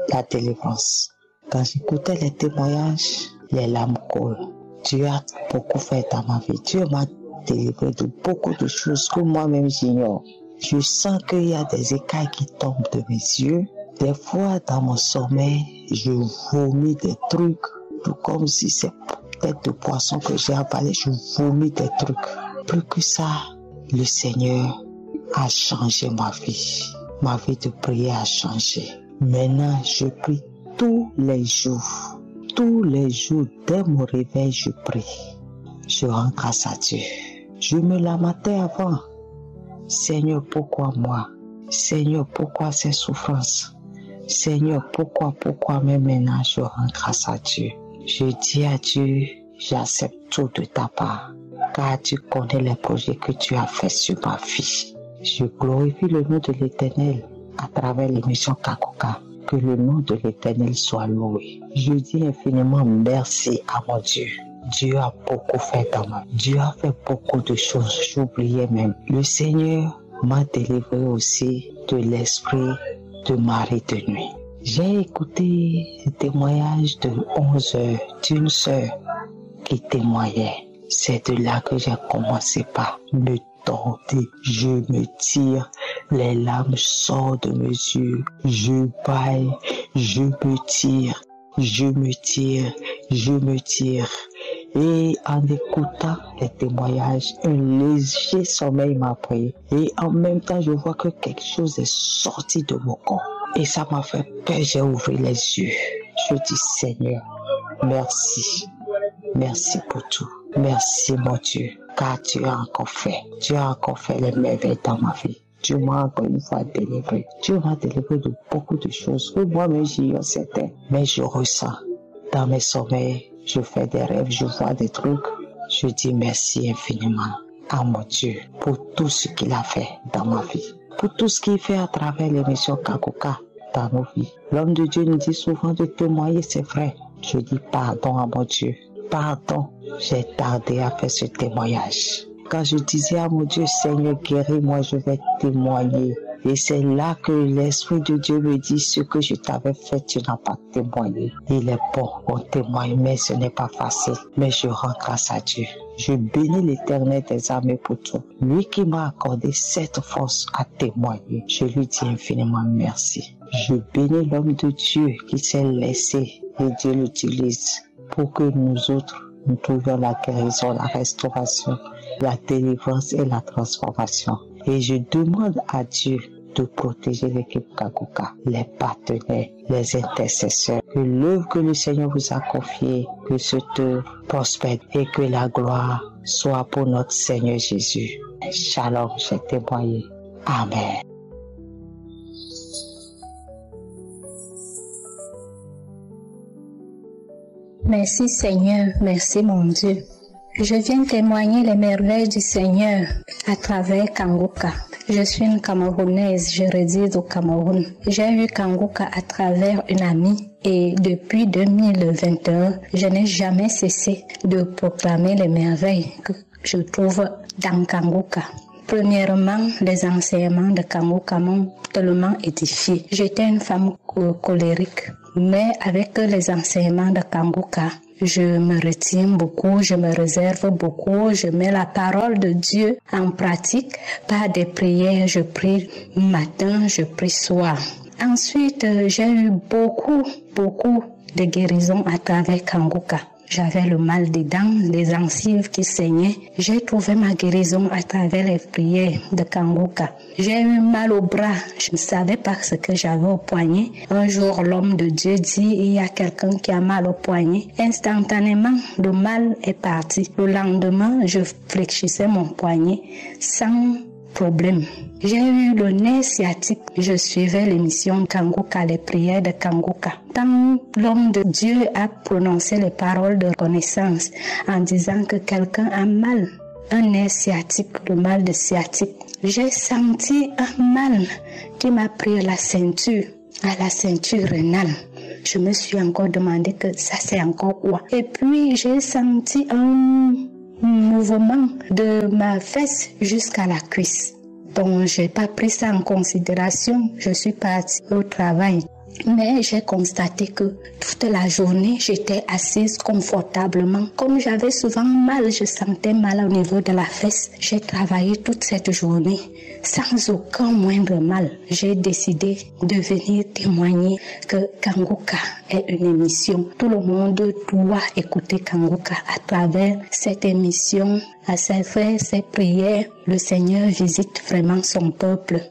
la délivrance. Quand j'écoutais les témoignages, les larmes coulent. Dieu a beaucoup fait dans ma vie. Dieu m'a délivré de beaucoup de choses que moi-même j'ignore. Je sens qu'il y a des écailles qui tombent de mes yeux. Des fois, dans mon sommeil, je vomis des trucs, tout comme si c'est tête de poisson que j'ai avalé, je vomis des trucs. Plus que ça, le Seigneur a changé ma vie. Ma vie de prière a changé. Maintenant, je prie tous les jours. Tous les jours, dès mon réveil, je prie. Je rends grâce à Dieu. Je me lamentais avant. Seigneur, pourquoi moi? Seigneur, pourquoi ces souffrances? Seigneur, pourquoi même maintenant je rends grâce à Dieu? Je dis à Dieu, j'accepte tout de ta part, car tu connais les projets que tu as faits sur ma vie. Je glorifie le nom de l'Éternel à travers l'émission Kanguka. Que le nom de l'Éternel soit loué. Je dis infiniment merci à mon Dieu. Dieu a beaucoup fait dans ma vie. Dieu a fait beaucoup de choses. J'oubliais même. Le Seigneur m'a délivré aussi de l'esprit de mari de nuit. J'ai écouté le témoignage de 11 heures d'une sœur qui témoignait. C'est de là que j'ai commencé par me tordre. Je me tire, les larmes sortent de mes yeux. Je baille, je me tire, je me tire, je me tire. Et en écoutant les témoignages, un léger sommeil m'a pris. Et en même temps, je vois que quelque chose est sorti de mon corps. Et ça m'a fait peur, j'ai ouvert les yeux. Je dis Seigneur, merci. Merci pour tout. Merci mon Dieu, car tu as encore fait. Tu as encore fait les merveilles dans ma vie. Tu m'as encore une fois délivré. Tu m'as délivré de beaucoup de choses que moi-même j'ignore certaines. Mais je ressens dans mes sommeils, je fais des rêves, je vois des trucs. Je dis merci infiniment à mon Dieu pour tout ce qu'il a fait dans ma vie. Pour tout ce qu'il fait à travers l'émission Kanguka dans nos vies. L'homme de Dieu nous dit souvent de témoigner, c'est vrai. Je dis pardon à mon Dieu. Pardon, j'ai tardé à faire ce témoignage. Quand je disais à mon Dieu, Seigneur, guéris-moi, je vais témoigner. Et c'est là que l'Esprit de Dieu me dit, ce que je t'avais fait, tu n'as pas témoigné. Il est bon, on témoigne, mais ce n'est pas facile. Mais je rends grâce à Dieu. Je bénis l'Éternel des armées pour tout. Lui qui m'a accordé cette force à témoigner. Je lui dis infiniment merci. Je bénis l'homme de Dieu qui s'est laissé et Dieu l'utilise pour que nous autres, nous trouvions la guérison, la restauration, la délivrance et la transformation. Et je demande à Dieu de protéger l'équipe Kanguka, les partenaires, les intercesseurs, que l'œuvre que le Seigneur vous a confiée, que cette œuvre prospère et que la gloire soit pour notre Seigneur Jésus. Shalom, j'ai témoigné. Amen. Merci Seigneur, merci mon Dieu. Je viens témoigner les merveilles du Seigneur à travers Kanguka. Je suis une Camerounaise, je réside au Cameroun. J'ai eu Kanguka à travers une amie et depuis 2021, je n'ai jamais cessé de proclamer les merveilles que je trouve dans Kanguka. Premièrement, les enseignements de Kanguka m'ont tellement édifié. J'étais une femme colérique, mais avec les enseignements de Kanguka, je me retiens beaucoup, je me réserve beaucoup, je mets la parole de Dieu en pratique par des prières. Je prie matin, je prie soir. Ensuite, j'ai eu beaucoup de guérisons à travers Kanguka. J'avais le mal des dents, des gencives qui saignaient. J'ai trouvé ma guérison à travers les prières de Kanguka. J'ai eu mal au bras. Je ne savais pas ce que j'avais au poignet. Un jour, l'homme de Dieu dit, il y a quelqu'un qui a mal au poignet. Instantanément, le mal est parti. Le lendemain, je fléchissais mon poignet sans problème. J'ai eu le nerf sciatique. Je suivais l'émission Kanguka, les prières de Kanguka. Quand l'homme de Dieu a prononcé les paroles de connaissance en disant que quelqu'un a mal, un nerf sciatique, le mal de sciatique, j'ai senti un mal qui m'a pris à la ceinture rénale. Je me suis encore demandé que ça c'est encore quoi. Et puis j'ai senti un mouvement de ma fesse jusqu'à la cuisse. Donc, j'ai pas pris ça en considération. Je suis partie au travail. Mais j'ai constaté que toute la journée, j'étais assise confortablement. Comme j'avais souvent mal, je sentais mal au niveau de la fesse. J'ai travaillé toute cette journée sans aucun moindre mal. J'ai décidé de venir témoigner que Kanguka est une émission. Tout le monde doit écouter Kanguka à travers cette émission. À ses frères, ses prières, le Seigneur visite vraiment son peuple.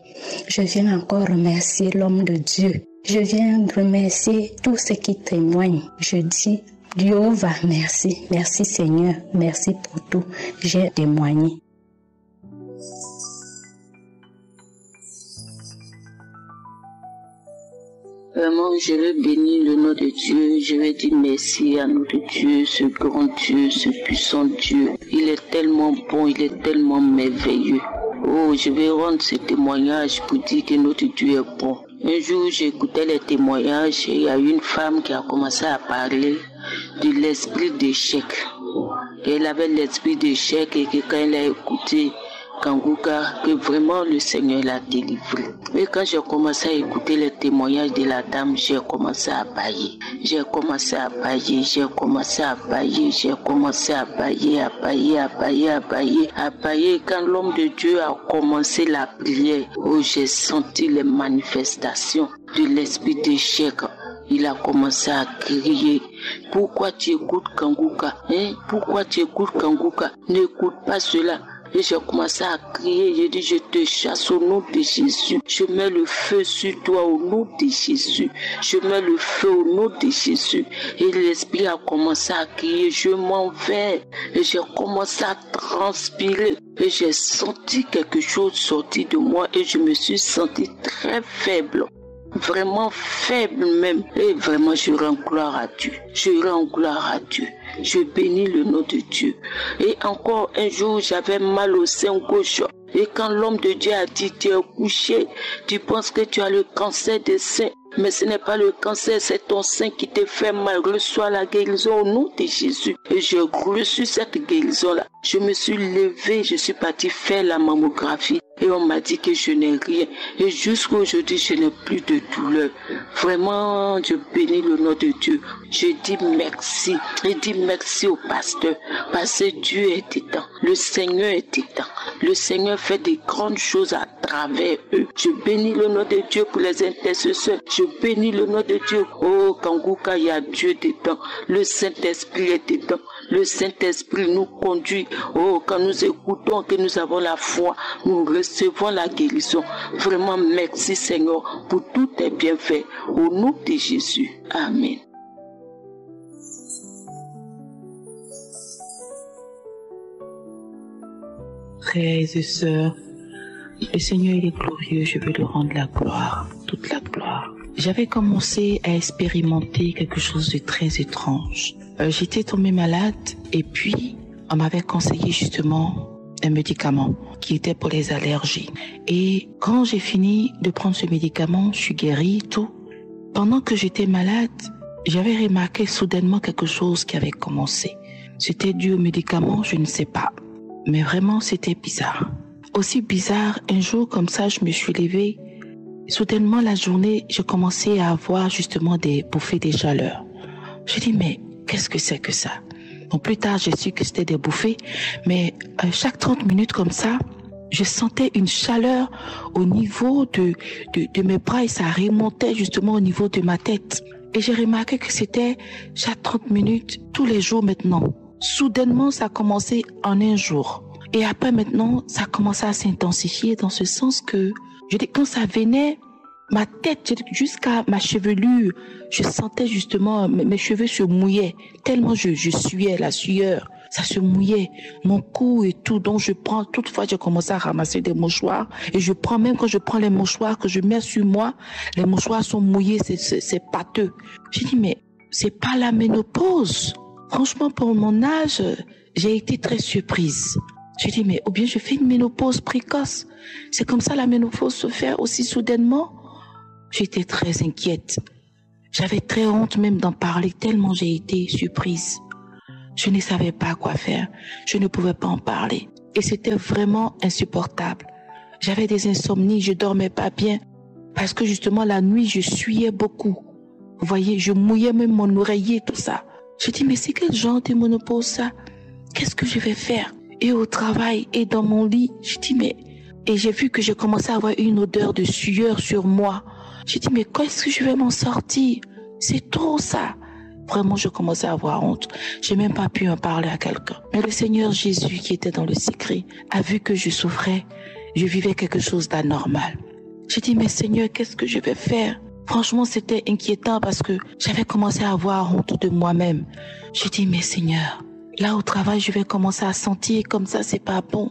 Je viens encore remercier l'homme de Dieu. Je viens remercier tous ceux qui témoignent. Je dis, Jéhovah, merci. Merci Seigneur. Merci pour tout. J'ai témoigné. Vraiment, je vais bénir le nom de Dieu. Je vais dire merci à notre Dieu, ce grand Dieu, ce puissant Dieu. Il est tellement bon, il est tellement merveilleux. Oh, je vais rendre ce témoignage pour dire que notre Dieu est bon. Un jour, j'écoutais les témoignages et il y a une femme qui a commencé à parler de l'esprit d'échec. Elle avait l'esprit d'échec et que quand elle a écouté Kanguka, que vraiment le Seigneur l'a délivré. Et quand j'ai commencé à écouter les témoignages de la dame, j'ai commencé à bailler. J'ai commencé à bailler Quand l'homme de Dieu a commencé la prière, oh, j'ai senti les manifestations de l'esprit d'échec. Il a commencé à crier. Pourquoi tu écoutes Kanguka? Pourquoi tu écoutes Kanguka? N'écoute pas cela. Et j'ai commencé à crier. J'ai dit, je te chasse au nom de Jésus. Je mets le feu sur toi au nom de Jésus. Je mets le feu au nom de Jésus. Et l'esprit a commencé à crier, je m'en vais. Et j'ai commencé à transpirer. Et j'ai senti quelque chose sortir de moi et je me suis senti très faible. Vraiment faible même. Et vraiment, je rends gloire à Dieu. Je rends gloire à Dieu. Je bénis le nom de Dieu. Et encore un jour, j'avais mal au sein gauche. Et quand l'homme de Dieu a dit, tu es couché, tu penses que tu as le cancer des seins. Mais ce n'est pas le cancer, c'est ton sein qui te fait mal. Reçois la guérison au nom de Jésus. Et j'ai reçu cette guérison-là. Je me suis levée, je suis partie faire la mammographie. Et on m'a dit que je n'ai rien. Et jusqu'à aujourd'hui, je n'ai plus de douleur. Vraiment, je bénis le nom de Dieu. Je dis merci. Je dis merci au pasteur. Parce que Dieu est dedans. Le Seigneur est dedans. Le Seigneur fait des grandes choses à travers eux. Je bénis le nom de Dieu pour les intercesseurs. Je bénis le nom de Dieu. Oh, Kanguka, il y a Dieu dedans. Le Saint-Esprit est dedans. Le Saint-Esprit nous conduit. Oh, quand nous écoutons, que nous avons la foi, nous recevons la guérison. Vraiment, merci Seigneur pour tous tes bienfaits. Au nom de Jésus. Amen. Frères et sœurs, le Seigneur il est glorieux, je veux lui rendre la gloire, toute la gloire. J'avais commencé à expérimenter quelque chose de très étrange. J'étais tombée malade et puis on m'avait conseillé justement un médicament qui était pour les allergies. Et quand j'ai fini de prendre ce médicament, je suis guérie, tout. Pendant que j'étais malade, j'avais remarqué soudainement quelque chose qui avait commencé. C'était dû au médicament, je ne sais pas. Mais vraiment, c'était bizarre. Aussi bizarre, un jour comme ça, je me suis levée. Soudainement, la journée, je commençais à avoir justement des bouffées de chaleur. Je dis, mais qu'est-ce que c'est que ça? Bon, plus tard, j'ai su que c'était des bouffées, mais chaque 30 minutes comme ça, je sentais une chaleur au niveau de mes bras et ça remontait justement au niveau de ma tête. Et j'ai remarqué que c'était chaque 30 minutes, tous les jours maintenant. Soudainement, ça a commencé en un jour. Et après maintenant, ça a commencé à s'intensifier dans ce sens que, je dis, quand ça venait, ma tête jusqu'à ma chevelure, je sentais justement mes cheveux se mouillaient tellement je suais, la sueur, ça se mouillait, mon cou et tout. Donc je prends, toutefois j'ai commencé à ramasser des mouchoirs et je prends, même quand je prends les mouchoirs que je mets sur moi, les mouchoirs sont mouillés, c'est pâteux. J'ai dit mais c'est pas la ménopause. Franchement pour mon âge, j'ai été très surprise. J'ai dit mais ou bien je fais une ménopause précoce. C'est comme ça la ménopause se fait aussi soudainement. J'étais très inquiète. J'avais très honte même d'en parler tellement j'ai été surprise. Je ne savais pas quoi faire. Je ne pouvais pas en parler. Et c'était vraiment insupportable. J'avais des insomnies, je dormais pas bien. Parce que justement la nuit, je suyais beaucoup. Vous voyez, je mouillais même mon oreiller, tout ça. Je dis, mais c'est quel genre de ménopause ça? Qu'est-ce que je vais faire? Et au travail, et dans mon lit, je dis, mais... Et j'ai vu que j'ai commencé à avoir une odeur de sueur sur moi. J'ai dit, mais quand est-ce que je vais m'en sortir? C'est trop ça. Vraiment, je commençais à avoir honte. J'ai même pas pu en parler à quelqu'un. Mais le Seigneur Jésus, qui était dans le secret, a vu que je souffrais. Je vivais quelque chose d'anormal. J'ai dit, mais Seigneur, qu'est-ce que je vais faire? Franchement, c'était inquiétant parce que j'avais commencé à avoir honte de moi-même. J'ai dit, mais Seigneur, là au travail, je vais commencer à sentir comme ça, c'est pas bon.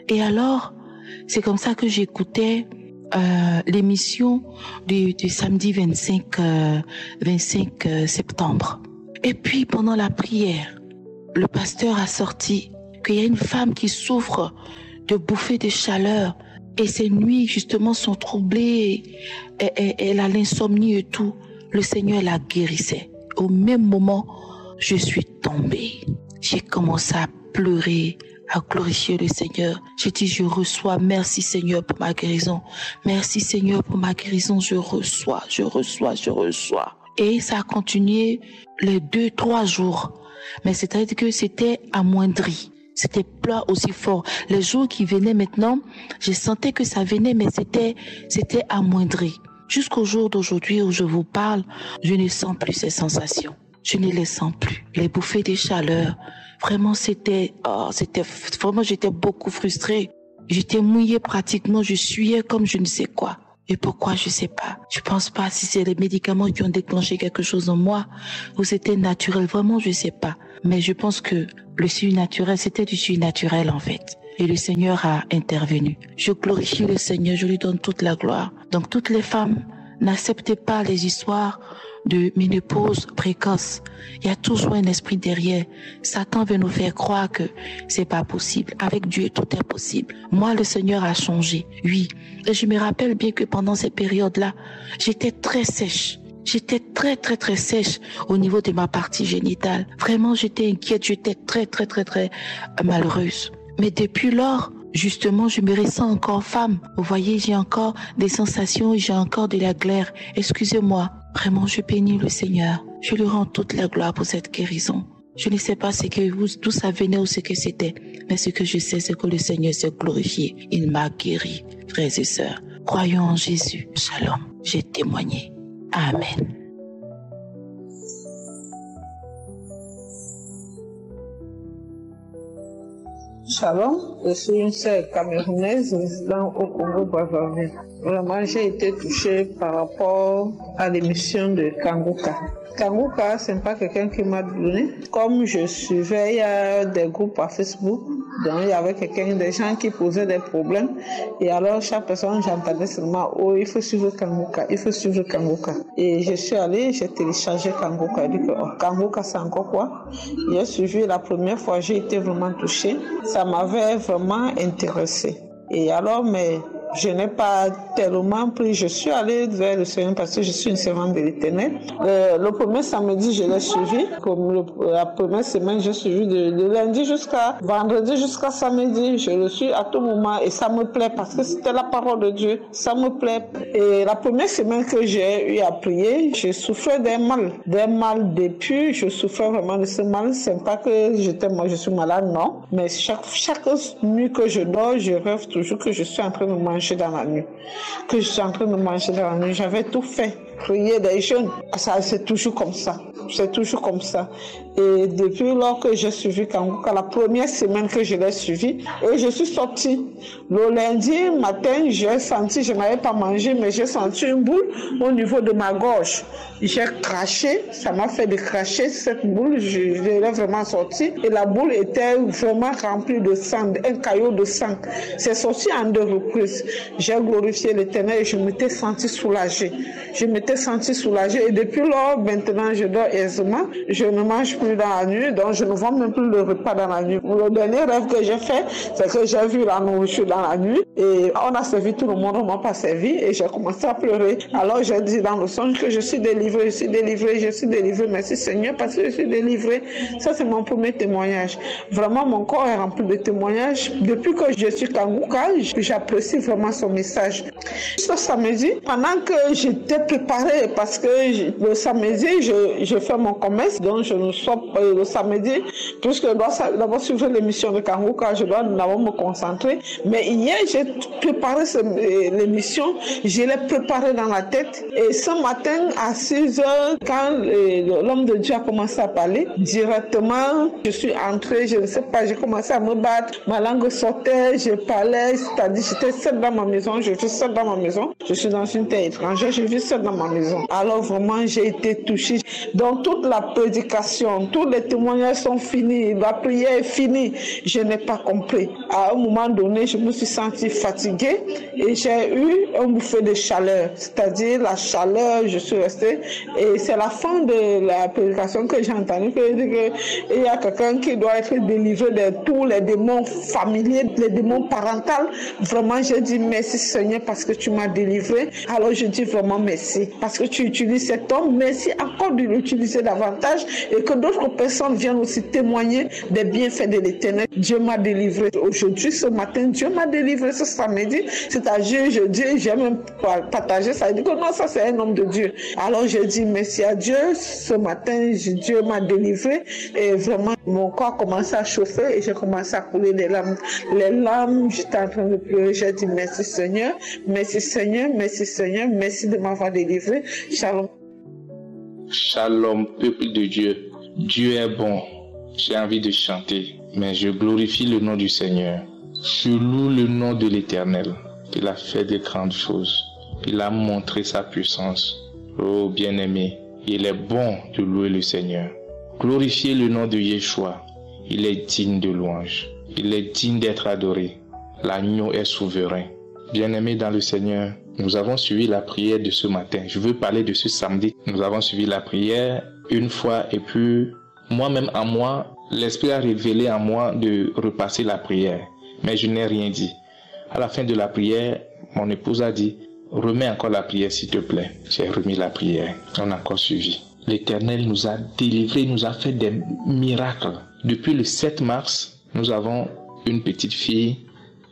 Et alors, c'est comme ça que j'écoutais l'émission du samedi 25 septembre. Et puis, pendant la prière, le pasteur a sorti qu'il y a une femme qui souffre de bouffées de chaleur et ses nuits, justement, sont troublées. Elle a l'insomnie et tout. Le Seigneur la guérissait. Au même moment, je suis tombée. J'ai commencé à pleurer, à glorifier le Seigneur. J'ai dit, je reçois, merci Seigneur pour ma guérison. Merci Seigneur pour ma guérison, je reçois. Et ça a continué les 2-3 jours. Mais c'est-à-dire que c'était amoindri. C'était pas aussi fort. Les jours qui venaient maintenant, je sentais que ça venait, mais c'était amoindri. Jusqu'au jour d'aujourd'hui où je vous parle, je ne sens plus ces sensations. je ne les sens plus. Les bouffées de chaleur, vraiment vraiment, j'étais beaucoup frustrée. J'étais mouillée pratiquement, je suais comme je ne sais quoi. Et pourquoi, je ne sais pas. Je ne pense pas si c'est les médicaments qui ont déclenché quelque chose en moi ou c'était naturel. Vraiment, je ne sais pas. Mais je pense que le surnaturel, c'était du surnaturel en fait. Et le Seigneur a intervenu. Je glorifie le Seigneur, je lui donne toute la gloire. Donc toutes les femmes, n'acceptez pas les histoires de ménopause précoce. Il y a toujours un esprit derrière. Satan veut nous faire croire que c'est pas possible. Avec Dieu, tout est possible. Moi, le Seigneur a changé. Oui. Et je me rappelle bien que pendant ces périodes-là, j'étais très sèche. J'étais très sèche au niveau de ma partie génitale. Vraiment, j'étais inquiète. J'étais très malheureuse. Mais depuis lors, justement, je me ressens encore femme. Vous voyez, j'ai encore des sensations, j'ai encore de la glaire. Excusez-moi. Vraiment, je bénis le Seigneur. Je lui rends toute la gloire pour cette guérison. Je ne sais pas d'où ça venait ou ce que c'était. Mais ce que je sais, c'est que le Seigneur s'est glorifié. Il m'a guéri, frères et sœurs. Croyons en Jésus. Shalom. J'ai témoigné. Amen. Shalom, je suis une sœur camerounaise résidant au Congo-Brazzaville. Vraiment, j'ai été touchée par rapport à l'émission de Kanguka. Kanguka, c'est pas quelqu'un qui m'a donné. Comme je suivais, il y a des groupes à Facebook, donc il y avait des gens qui posaient des problèmes. Et alors, chaque personne, j'entendais seulement, oh, il faut suivre Kanguka, il faut suivre Kanguka. Et je suis allée, j'ai téléchargé Kanguka. Je dis que oh, Kanguka, c'est encore quoi? J'ai suivi la première fois, j'ai été vraiment touchée. Ça m'avait vraiment intéressée. Et alors, mais je n'ai pas tellement pris. Je suis allée vers le Seigneur parce que je suis une servante de l'Éternel. Le premier samedi, je l'ai suivi. Comme la première semaine, j'ai suivi de lundi jusqu'à vendredi jusqu'à samedi. Je le suis à tout moment et ça me plaît parce que c'était la parole de Dieu. Ça me plaît. Et la première semaine que j'ai eu à prier, je souffrais d'un mal depuis. Je souffrais vraiment de ce mal. C'est pas que je suis malade, non. Mais chaque nuit que je dors, je rêve toujours que je suis en train de manger dans la nuit. J'avais tout fait. Prier des jeunes. Ça, c'est toujours comme ça. Et depuis lors que j'ai suivi Kanguka, la première semaine que je l'ai suivi, et je suis sortie. Le lundi matin, j'ai senti, je n'avais pas mangé, mais j'ai senti une boule au niveau de ma gorge. J'ai craché, ça m'a fait de cracher cette boule, je l'ai vraiment sortie. Et la boule était vraiment remplie de sang, un caillot de sang. C'est sorti en 2 reprises. J'ai glorifié l'Éternel et je m'étais sentie soulagée. Et depuis lors, maintenant, je dors aisément. Je ne mange plus dans la nuit, donc je ne vois même plus le repas dans la nuit. Le dernier rêve que j'ai fait, c'est que j'ai vu la nourriture dans la nuit et on a servi tout le monde, on m'a pas servi et j'ai commencé à pleurer. Alors j'ai dit dans le songe que je suis délivrée. Merci Seigneur parce que je suis délivrée. Ça, c'est mon premier témoignage. Vraiment, mon corps est rempli de témoignages. Depuis que je suis Kanguka, j'apprécie vraiment son message. Ce samedi, pendant que j'étais préparée, parce que le samedi, je fais mon commerce, donc je ne sors pas le samedi, puisque je dois d'abord suivre l'émission de Kanguka, je dois d'abord me concentrer. Mais hier, j'ai préparé l'émission, je l'ai préparée dans la tête. Et ce matin, à 6 heures, quand l'homme de Dieu a commencé à parler, directement, je suis entrée, je ne sais pas, j'ai commencé à me battre, ma langue sortait, je parlais, c'est-à-dire j'étais seule dans ma maison, je suis seule dans ma maison, je suis dans une terre étrangère, je vis seule dans ma maison. Alors vraiment, j'ai été touchée. Donc toute la prédication, tous les témoignages sont finis, la prière est finie. Je n'ai pas compris. À un moment donné, je me suis sentie fatiguée et j'ai eu un bouffée de chaleur. C'est-à-dire la chaleur, je suis restée. Et c'est la fin de la prédication que j'ai entendue qu'il y a quelqu'un qui doit être délivré de tous les démons familiers, les démons parentaux. Vraiment, j'ai dit merci Seigneur parce que tu m'as délivré. Alors je dis vraiment merci parce que tu utilises cet homme. Merci encore de l'utiliser davantage et que d'autres personnes viennent aussi témoigner des bienfaits de l'Éternel. Dieu m'a délivré aujourd'hui, ce matin, Dieu m'a délivré ce samedi. C'est-à-dire, je dis, j'ai même partagé ça. Il dit que non, ça c'est un homme de Dieu. Alors je dis merci à Dieu. Ce matin, Dieu m'a délivré et vraiment mon corps a commencé à chauffer et j'ai commencé à couler des larmes. Les larmes, j'étais en train de pleurer. J'ai dit merci Seigneur, merci Seigneur, merci Seigneur, merci de m'avoir délivré. Shalom. Shalom, peuple de Dieu. Dieu est bon. J'ai envie de chanter, mais je glorifie le nom du Seigneur. Je loue le nom de l'Éternel. Il a fait de grandes choses. Il a montré sa puissance. Oh bien-aimé, il est bon de louer le Seigneur. Glorifiez le nom de Yeshua. Il est digne de louange. Il est digne d'être adoré. L'agneau est souverain. Bien-aimés dans le Seigneur, nous avons suivi la prière de ce matin. Je veux parler de ce samedi. Nous avons suivi la prière une fois et puis moi-même en moi, l'Esprit a révélé en moi de repasser la prière. Mais je n'ai rien dit. À la fin de la prière, mon épouse a dit « Remets encore la prière s'il te plaît ». J'ai remis la prière. On a encore suivi. L'Éternel nous a délivrés, nous a fait des miracles. Depuis le 7 mars, nous avons une petite fille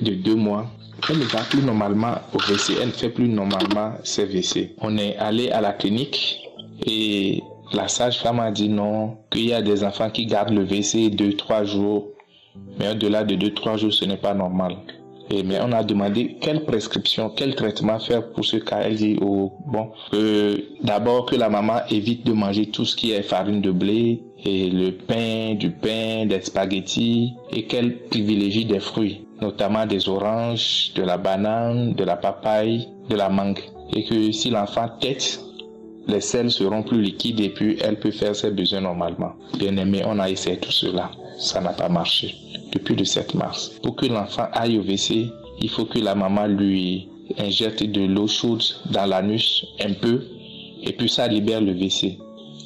de 2 mois. Elle ne va plus normalement au WC, elle ne fait plus normalement ses WC. On est allé à la clinique et la sage-femme a dit non, qu'il y a des enfants qui gardent le WC 2-3 jours. Mais au-delà de 2-3 jours, ce n'est pas normal. Mais on a demandé quelle prescription, quel traitement faire pour ce cas. Elle dit, d'abord que la maman évite de manger tout ce qui est farine de blé, et le pain, des spaghettis, et qu'elle privilégie des fruits, notamment des oranges, de la banane, de la papaye, de la mangue. Et que si l'enfant tète, les selles seront plus liquides et puis elle peut faire ses besoins normalement. Bien aimé, on a essayé tout cela. Ça n'a pas marché. Depuis le 7 mars. Pour que l'enfant aille au WC, il faut que la maman lui injecte de l'eau chaude dans l'anus un peu et puis ça libère le WC.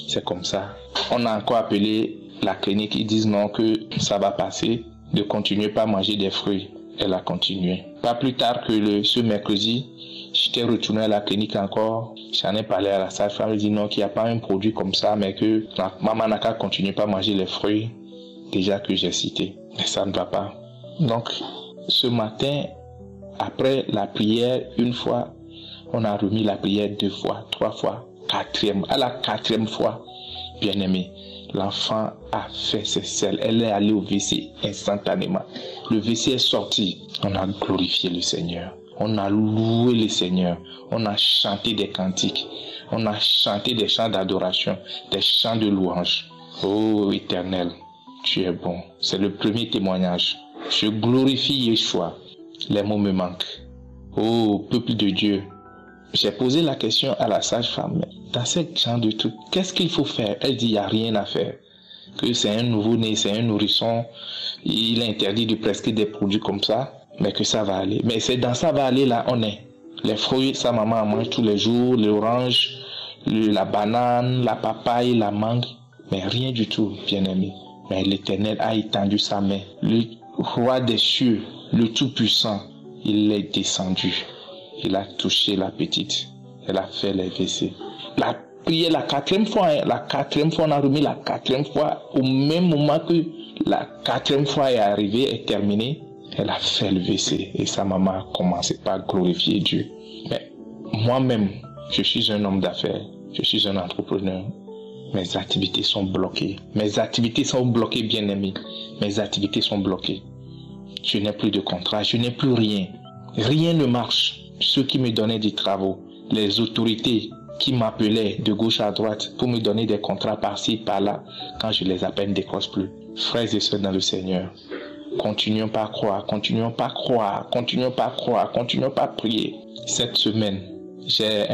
C'est comme ça. On a encore appelé la clinique. Ils disent non, que ça va passer. De continuer pas à manger des fruits. Elle a continué. Pas plus tard que ce mercredi, j'étais retourné à la clinique encore. J'en ai parlé à la sage-femme. Elle dit non, qu'il n'y a pas un produit comme ça, mais que la maman n'a qu'à continuer pas à manger les fruits. Déjà que j'ai cité. Mais ça ne va pas. Donc, ce matin, après la prière, une fois, on a remis la prière 2 fois, 3 fois, 4e. À la 4e fois, bien aimé, l'enfant a fait ses selles. Elle est allée au WC instantanément. Le WC est sorti. On a glorifié le Seigneur. On a loué le Seigneur. On a chanté des cantiques. On a chanté des chants d'adoration, des chants de louange. Oh Éternel, tu es bon. C'est le premier témoignage. Je glorifie Yeshua. Les mots me manquent. Oh peuple de Dieu. J'ai posé la question à la sage-femme. Dans ce genre de truc, qu'est-ce qu'il faut faire? Elle dit, il n'y a rien à faire. Que c'est un nouveau-né, c'est un nourrisson. Il est interdit de prescrire des produits comme ça. Mais que ça va aller. Mais c'est dans ça va aller là, on est. Les fruits, sa maman en mange tous les jours. L'orange, la banane, la papaye, la mangue. Mais rien du tout, bien-aimé. Mais l'Éternel a étendu sa main. Le roi des cieux, le Tout-Puissant, il est descendu. Il a touché la petite. Elle a fait les WC. La prière la 4e fois. La 4e fois, on a remis la 4e fois. Au même moment que la 4e fois est arrivée, est terminée, elle a fait le WC. Et sa maman a commencé par glorifier Dieu. Mais moi-même, je suis un homme d'affaires. Je suis un entrepreneur. Mes activités sont bloquées. Mes activités sont bloquées, bien aimé. Mes activités sont bloquées. Je n'ai plus de contrat. Je n'ai plus rien. Rien ne marche. Ceux qui me donnaient des travaux, les autorités qui m'appelaient de gauche à droite pour me donner des contrats par-ci, par-là, quand je les appelle, ne décrochent plus. Frères et sœurs dans le Seigneur, continuons pas à croire, continuons pas à croire, continuons pas à croire, continuons pas à prier. Cette semaine, j'ai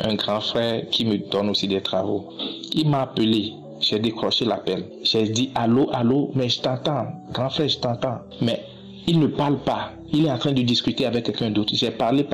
un grand frère qui me donne aussi des travaux. Il m'a appelé, j'ai décroché l'appel. J'ai dit allô, allô, mais je t'entends, grand frère, je t'entends. Mais il ne parle pas. Il est en train de discuter avec quelqu'un d'autre. J'ai parlé.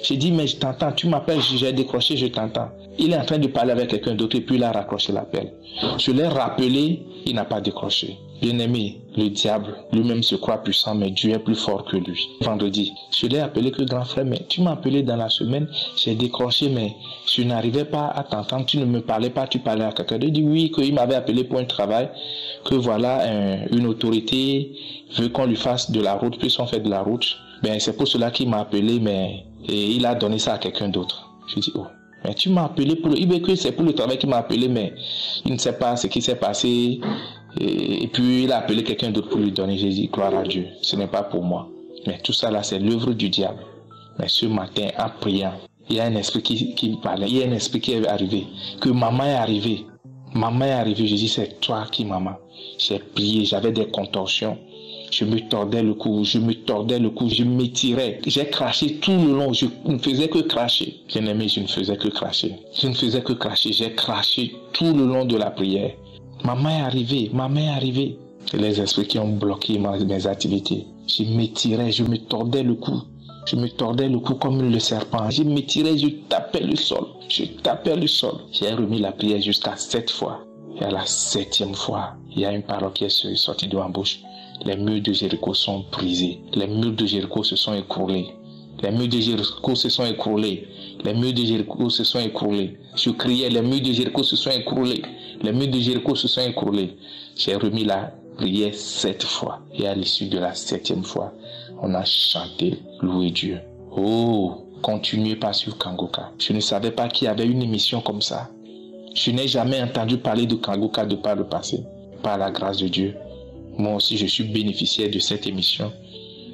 J'ai dit, mais je t'entends. Tu m'appelles, j'ai décroché, je t'entends. Il est en train de parler avec quelqu'un d'autre et puis il a raccroché l'appel. Je l'ai rappelé, il n'a pas décroché. Bien-aimé, le diable lui-même se croit puissant, mais Dieu est plus fort que lui. Vendredi, je l'ai appelé que grand frère, mais tu m'as appelé dans la semaine, j'ai décroché, mais je n'arrivais pas à t'entendre, tu ne me parlais pas, tu parlais à quelqu'un. Il dit oui, qu'il m'avait appelé pour un travail, que voilà, une autorité veut qu'on lui fasse de la route, puis on fait de la route. Ben, c'est pour cela qu'il m'a appelé, mais et il a donné ça à quelqu'un d'autre. Je dis, oh, mais tu m'as appelé pour il veut que c'est pour le travail qu'il m'a appelé, mais il ne sait pas ce qui s'est passé. Et puis il a appelé quelqu'un d'autre pour lui donner. J'ai dit, gloire à Dieu, ce n'est pas pour moi. Mais tout ça là, c'est l'œuvre du diable. Mais ce matin, en priant, Il y a un esprit qui me parlait. Il y a un esprit qui est arrivé. Que maman est arrivée. Maman est arrivée. Je dis, c'est toi qui, maman. J'ai prié, j'avais des contorsions. Je me tordais le cou, je m'étirais. J'ai craché tout le long. Je ne faisais que cracher. Bien-aimé, je ne faisais que cracher. J'ai craché tout le long de la prière. Maman est arrivée. C'est les esprits qui ont bloqué mes activités. Je m'étirais, je me tordais le cou. Comme le serpent. Je m'étirais, je tapais le sol. J'ai remis la prière jusqu'à 7 fois. Et à la 7e fois, il y a une parole qui est sortie de ma bouche. Les murs de Jéricho sont brisés. Les murs de Jéricho se sont écroulés. Je criais, les murs de Jéricho se sont écroulés. J'ai remis la prière 7 fois. Et à l'issue de la 7e fois, on a chanté, loué Dieu. Oh, continuez pas sur Kangoka. Je ne savais pas qu'il y avait une émission comme ça. Je n'ai jamais entendu parler de Kangoka de par le passé. Par la grâce de Dieu, moi aussi je suis bénéficiaire de cette émission.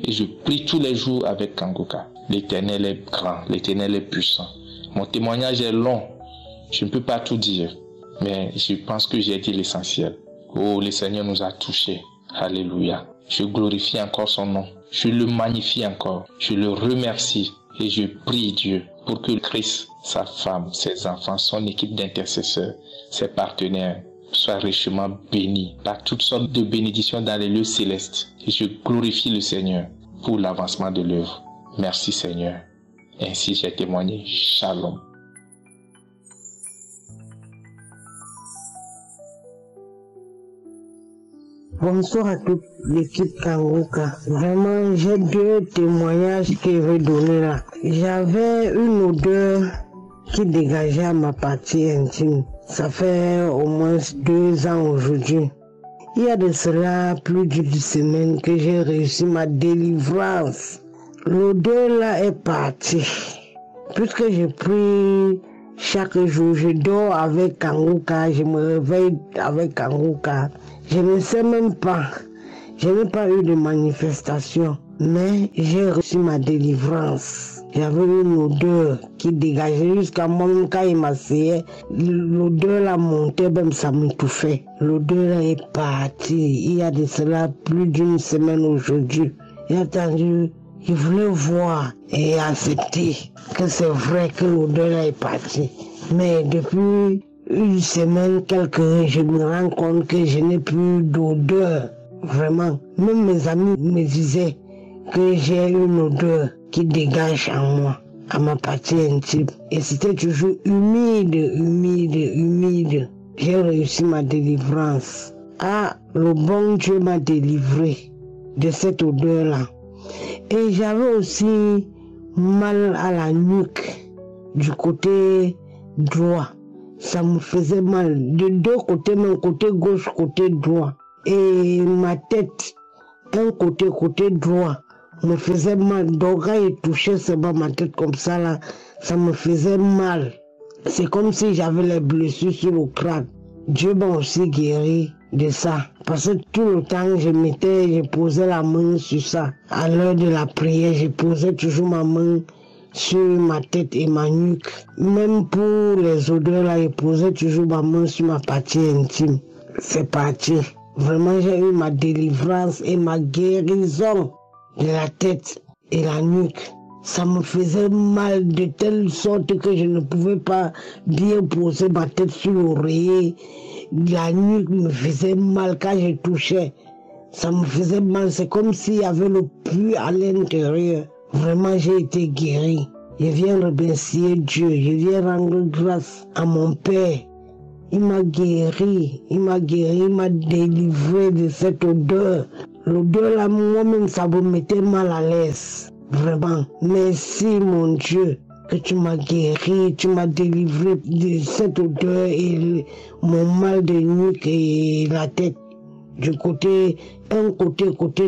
Et je prie tous les jours avec Kangoka. L'Éternel est grand, l'Éternel est puissant. Mon témoignage est long. Je ne peux pas tout dire. Mais je pense que j'ai dit l'essentiel. Oh, le Seigneur nous a touchés. Alléluia. Je glorifie encore son nom. Je le magnifie encore. Je le remercie. Et je prie Dieu pour que Christ, sa femme, ses enfants, son équipe d'intercesseurs, ses partenaires, soient richement bénis par toutes sortes de bénédictions dans les lieux célestes. Et je glorifie le Seigneur pour l'avancement de l'œuvre. Merci Seigneur. Ainsi j'ai témoigné. Shalom. Bonsoir à toute l'équipe Kangoka. Vraiment, j'ai 2 témoignages que je vais donner là. J'avais une odeur qui dégageait à ma partie intime. Ça fait au moins 2 ans aujourd'hui. Il y a de cela plus d'1 semaine que j'ai réussi ma délivrance. L'odeur là est partie. Puisque je prie chaque jour, je dors avec Kangoka, je me réveille avec Kangoka. Je ne sais même pas. Je n'ai pas eu de manifestation. Mais j'ai reçu ma délivrance. J'avais une odeur qui dégageait jusqu'à moi, même quand il m'asseyait. L'odeur là montait, même ça m'étouffait. L'odeur là est partie. Il y a de cela plus d'1 semaine aujourd'hui. J'ai attendu, je voulais voir et accepter que c'est vrai que l'odeur là est partie. Mais depuis 1 semaine, je me rends compte que je n'ai plus d'odeur. Vraiment. Même mes amis me disaient que j'ai une odeur qui dégage en moi, à ma partie intime. Et c'était toujours humide. J'ai réussi ma délivrance. Ah, le bon Dieu m'a délivré de cette odeur-là. Et j'avais aussi mal à la nuque, du côté droit. Ça me faisait mal, de 2 côtés, mon côté gauche, côté droit. Et ma tête, un côté droit, me faisait mal. Donc quand il touchait seulement ma tête comme ça, là, ça me faisait mal. C'est comme si j'avais les blessures sur le crâne. Dieu m'a aussi guéri de ça. Parce que tout le temps, je posais la main sur ça. À l'heure de la prière, je posais toujours ma main sur ma tête et ma nuque. Même pour les odeurs là, je posais toujours ma main sur ma partie intime. C'est parti. Vraiment, j'ai eu ma délivrance et ma guérison de la tête et la nuque. Ça me faisait mal de telle sorte que je ne pouvais pas bien poser ma tête sur l'oreiller. La nuque me faisait mal quand je touchais. Ça me faisait mal. C'est comme s'il y avait le puits à l'intérieur. Vraiment, j'ai été guéri. Je viens remercier Dieu. Je viens rendre grâce à mon Père. Il m'a guéri. Il m'a délivré de cette odeur. L'odeur là, moi-même, ça me mettait mal à l'aise. Vraiment. Merci, mon Dieu, que tu m'as guéri, tu m'as délivré de cette odeur et mon mal de nuque et la tête. Du côté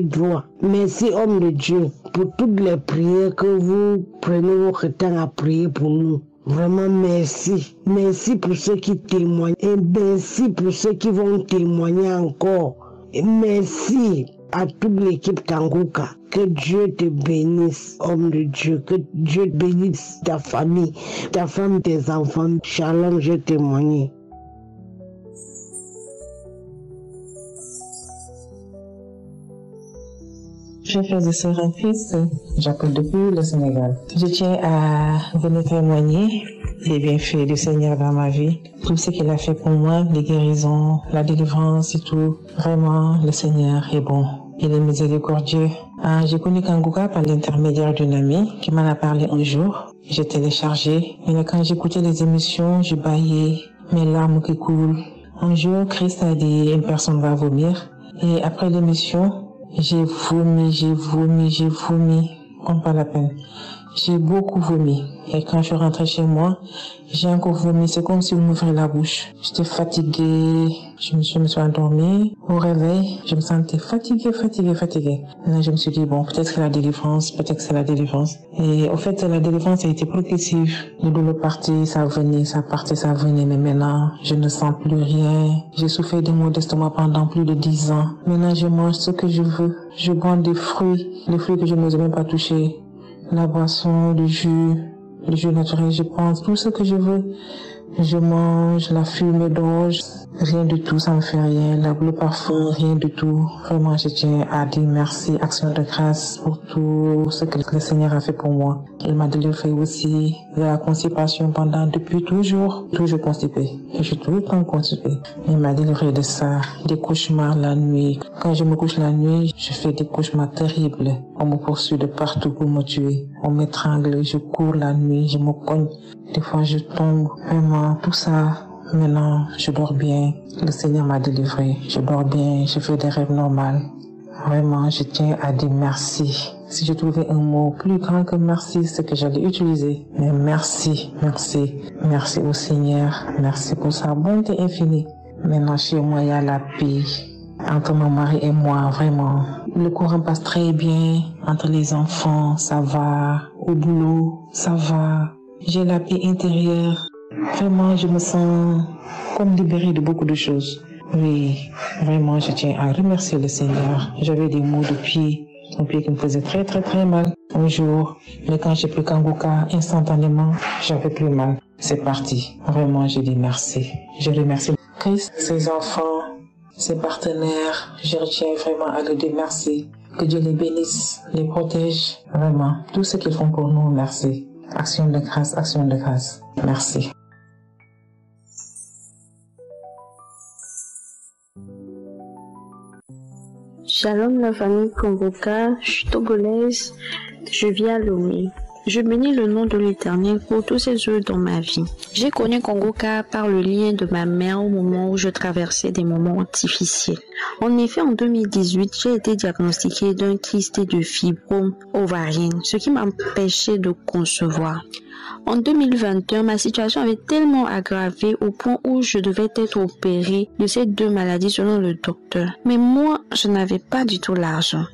droit. Merci, homme de Dieu, pour toutes les prières que vous prenez votre temps à prier pour nous. Vraiment, merci. Merci pour ceux qui témoignent et merci pour ceux qui vont témoigner encore. Et merci à toute l'équipe Kanguka. Que Dieu te bénisse, homme de Dieu. Que Dieu bénisse ta famille, ta femme, tes enfants. Shalom, je témoigne. Chers frères et sœurs en Christ, j'appelle depuis le Sénégal. Je tiens à venir témoigner les bienfaits du Seigneur dans ma vie, tout ce qu'il a fait pour moi, les guérisons, la délivrance et tout. Vraiment, le Seigneur est bon. Il est miséricordieux. J'ai connu Kanguka par l'intermédiaire d'une amie qui m'en a parlé un jour. J'ai téléchargé. Et quand j'écoutais les émissions, je bâillais, mes larmes qui coulent. Un jour, Christ a dit, une personne va vomir. Et après l'émission, j'ai vomi, comme pas la peine. J'ai beaucoup vomi. Et quand je rentrais chez moi, j'ai encore vomi. C'est comme si on m'ouvrait la bouche. J'étais fatiguée. Je me suis endormie. Au réveil, je me sentais fatiguée. Là, je me suis dit, bon, peut-être que c'est la délivrance. Et au fait, la délivrance a été progressive. Le douleur partait, ça venait. Mais maintenant, je ne sens plus rien. J'ai souffert de maux d'estomac pendant plus de 10 ans. Maintenant, je mange ce que je veux. Je bois des fruits que je n'ose même pas toucher. La boisson, le jus naturel, je pense, tout ce que je veux. Je mange, la fumée d'orge, rien du tout, ça me fait rien. Le parfum, rien du tout. Vraiment, je tiens à dire merci, action de grâce pour tout ce que le Seigneur a fait pour moi. Il m'a délivré aussi de la constipation depuis toujours constipée. Je suis tout le temps constipée. Il m'a délivré de ça, des cauchemars la nuit. Quand je me couche la nuit, je fais des cauchemars terribles. On me poursuit de partout pour me tuer. On m'étrangle, je cours la nuit, je me cogne. Des fois, je tombe. Vraiment, tout ça. Maintenant, je dors bien. Le Seigneur m'a délivré. Je dors bien. Je fais des rêves normaux. Vraiment, je tiens à dire merci. Si je trouvais un mot plus grand que merci, c'est que j'allais utiliser. Mais merci au Seigneur. Merci pour sa bonté infinie. Maintenant, chez moi, il y a la paix. Entre mon mari et moi, vraiment. Le courant passe très bien. Entre les enfants, ça va. Au boulot, ça va. J'ai la paix intérieure. Vraiment, je me sens comme libérée de beaucoup de choses. Oui, vraiment, je tiens à remercier le Seigneur. J'avais des maux de pied, un pied qui me faisait très mal un jour. Mais quand j'ai pris Kanguka, instantanément, j'avais plus mal. C'est parti. Vraiment, je dis merci. Je remercie Christ, ses enfants, ses partenaires. Je retiens vraiment à le dire merci. Que Dieu les bénisse, les protège. Vraiment, tout ce qu'ils font pour nous, merci. Action de grâce. Merci. Shalom la famille Kanguka, je suis togolaise, je vis à Lomé. Je bénis le nom de l'Éternel pour tous ses œuvres dans ma vie. J'ai connu Kanguka par le lien de ma mère au moment où je traversais des moments difficiles. En effet, en 2018, j'ai été diagnostiquée d'un kyste de fibrome ovarienne, ce qui m'empêchait de concevoir. En 2021, ma situation avait tellement aggravé au point où je devais être opérée de ces deux maladies selon le docteur. Mais moi, je n'avais pas du tout l'argent.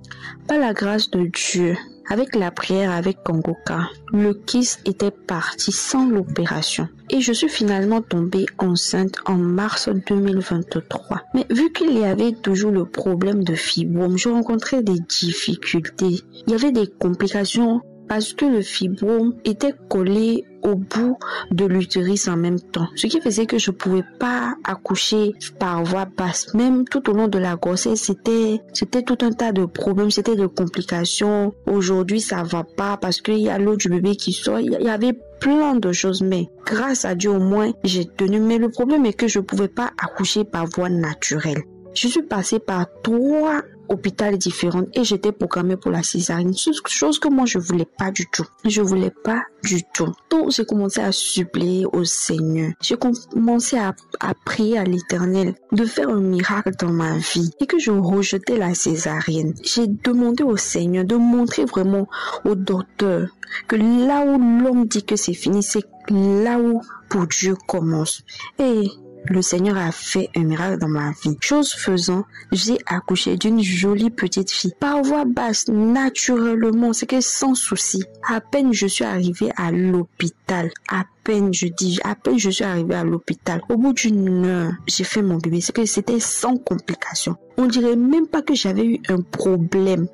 Par la grâce de Dieu, avec la prière avec Kanguka, le kyste était parti sans l'opération. Et je suis finalement tombée enceinte en mars 2023. Mais vu qu'il y avait toujours le problème de fibrome, je rencontrais des difficultés. Il y avait des complications parce que le fibrome était collé au bout de l'utérus en même temps. Ce qui faisait que je pouvais pas accoucher par voie basse. Même tout au long de la grossesse, c'était tout un tas de problèmes, c'était de complications. Aujourd'hui, ça va pas parce qu'il y a l'eau du bébé qui sort. Il y avait plein de choses, mais grâce à Dieu au moins, j'ai tenu. Mais le problème est que je pouvais pas accoucher par voie naturelle. Je suis passée par 3 hôpitaux différents et j'étais programmée pour la césarienne, chose que moi je voulais pas du tout. Donc j'ai commencé à supplier au Seigneur. J'ai commencé à prier à l'Éternel de faire un miracle dans ma vie et que je rejetais la césarienne. J'ai demandé au Seigneur de montrer vraiment au docteur que là où l'homme dit que c'est fini, c'est là où pour Dieu commence. Et le Seigneur a fait un miracle dans ma vie. Chose faisant, j'ai accouché d'une jolie petite fille. Par voie basse, naturellement, c'est que sans souci. À peine je suis arrivée à l'hôpital. À peine je suis arrivée à l'hôpital. Au bout d'une heure, j'ai fait mon bébé. C'est que c'était sans complication. On dirait même pas que j'avais eu un problème.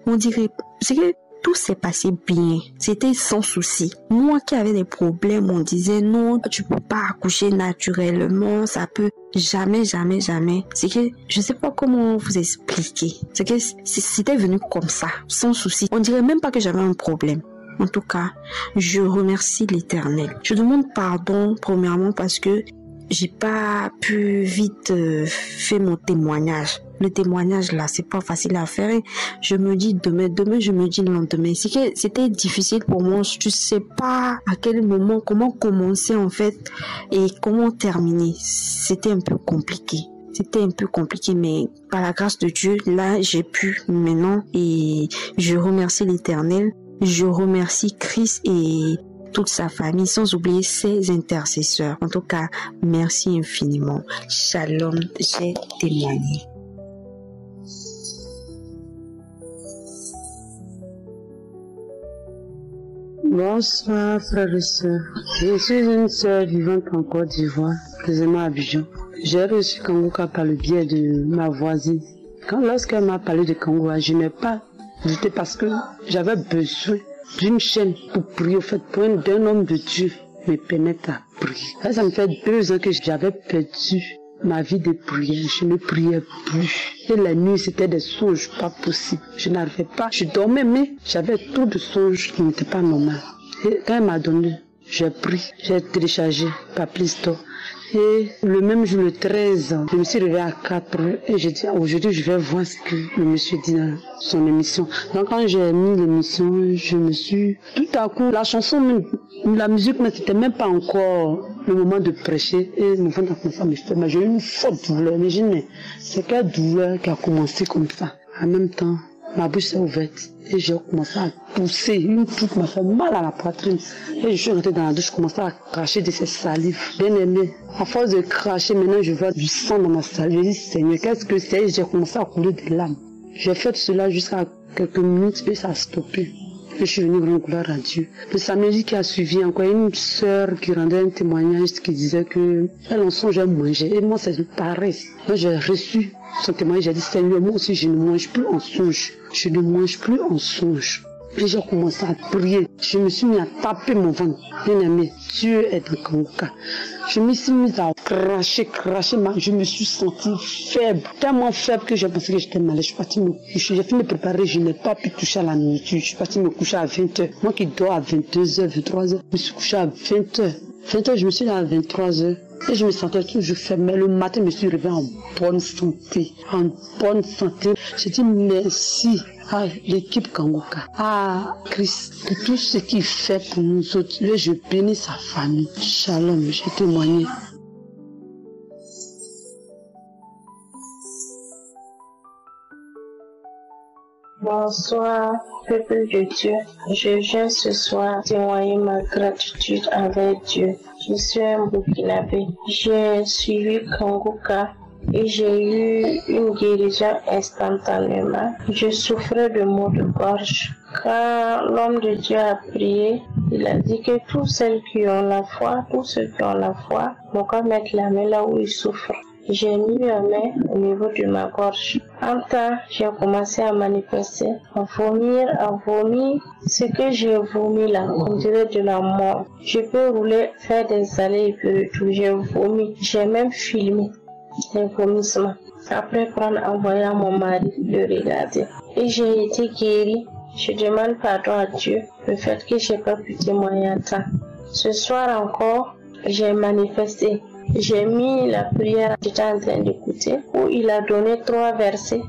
C'est que tout s'est passé bien. C'était sans souci. Moi qui avais des problèmes, on disait non, tu peux pas accoucher naturellement, ça peut jamais. C'est que je sais pas comment vous expliquer. C'est que c'était venu comme ça, sans souci. On dirait même pas que j'avais un problème. En tout cas, je remercie l'Éternel. Je demande pardon premièrement parce que j'ai pas pu vite faire mon témoignage. Le témoignage là, c'est pas facile à faire. Je me dis demain, je me dis le lendemain. C'est que c'était difficile pour moi. Je sais pas à quel moment, comment commencer en fait et comment terminer. C'était un peu compliqué. Mais par la grâce de Dieu, là, j'ai pu maintenant et je remercie l'Éternel. Je remercie Christ et toute sa famille, sans oublier ses intercesseurs. En tout cas, merci infiniment. Shalom, j'ai témoigné. Bonsoir frères et sœurs. Je suis une sœur vivante en Côte d'Ivoire, précisément à Abidjan. J'ai reçu Kanguka par le biais de ma voisine. Lorsqu'elle m'a parlé de Kanguka, je n'ai pas douté parce que j'avais besoin d'une chaîne pour prier, au fait, d'un homme de Dieu me permettre à prier. Ça me fait 2 ans que j'avais perdu ma vie de prière. Je ne priais plus. Et la nuit, c'était des songes pas possibles. Je n'arrivais pas. Je dormais, mais j'avais trop de songes qui n'étaient pas normaux. Et quand elle m'a donné, j'ai pris, j'ai téléchargé par Play Store. Et le même jour, le 13, je me suis réveillée à 4 heures et j'ai dit aujourd'hui je vais voir ce que le monsieur dit dans son émission. Donc quand j'ai mis l'émission, je me suis tout à coup, la chanson, la musique, mais c'était même pas encore le moment de prêcher et mon ventre a commencé à me faire mal. J'ai eu une forte douleur, mais c'est quelle douleur qui a commencé comme ça. En même temps, ma bouche s'est ouverte et j'ai commencé à pousser. Une truc m'a fait mal à la poitrine. Et je suis rentrée dans la douche, je commençais à cracher de ces salives. Bien aimé. À force de cracher, maintenant je vois du sang dans ma salive. Je dis, Seigneur, qu'est-ce que c'est? J'ai commencé à couler des larmes. J'ai fait cela jusqu'à quelques minutes et ça a stoppé. Et je suis venue rendre gloire à Dieu. Le samedi qui a suivi, encore une sœur qui rendait un témoignage qui disait que elle en songe à manger. Et moi, c'est pareil. Moi, j'ai reçu son témoignage. J'ai dit, Seigneur, moi aussi, je ne mange plus en songe. Je ne mange plus en songe. Et j'ai commencé à prier. Je me suis mis à taper mon ventre. Bien aimé, Dieu est dans Kanguka. Je me suis mis à cracher. Je me suis sentie faible. Tellement faible que j'ai pensé que j'étais malade. Je suis partie me coucher. J'ai fini de préparer. Je n'ai pas pu toucher à la nourriture. Je suis partie me coucher à 20h. Moi qui dors à 22h, 23h. Je me suis couché à 20h. 20h, je me suis là à 23h. Et je me sentais toujours faible. Mais le matin, je me suis réveillée en bonne santé. J'ai dit merci à l'équipe Kanguka, à Christ, pour tout ce qu'il fait pour nous autres. Et je bénis sa famille. Shalom, j'ai témoigné. Bonsoir, peuple de Dieu. Je viens ce soir témoigner ma gratitude envers Dieu. Je suis un Burkinabé. J'ai suivi Kanguka et j'ai eu une guérison instantanément. Je souffrais de maux de gorge. Quand l'homme de Dieu a prié, il a dit que tous ceux qui ont la foi, n'ont qu'à mettre la main là où ils souffrent. J'ai mis ma main au niveau de ma gorge. En temps, j'ai commencé à manifester, à vomir. Ce que j'ai vomi là, on dirait de la mort. Je peux rouler, faire des allées et puis retour. J'ai vomi. J'ai même filmé les vomissements. Après prendre envoyé à mon mari de regarder. Et j'ai été guérie. Je demande pardon à Dieu le fait que j'ai pas pu témoigner à temps. Ce soir encore, j'ai manifesté. J'ai mis la prière, j'étais en train d'écouter, où il a donné 3 versets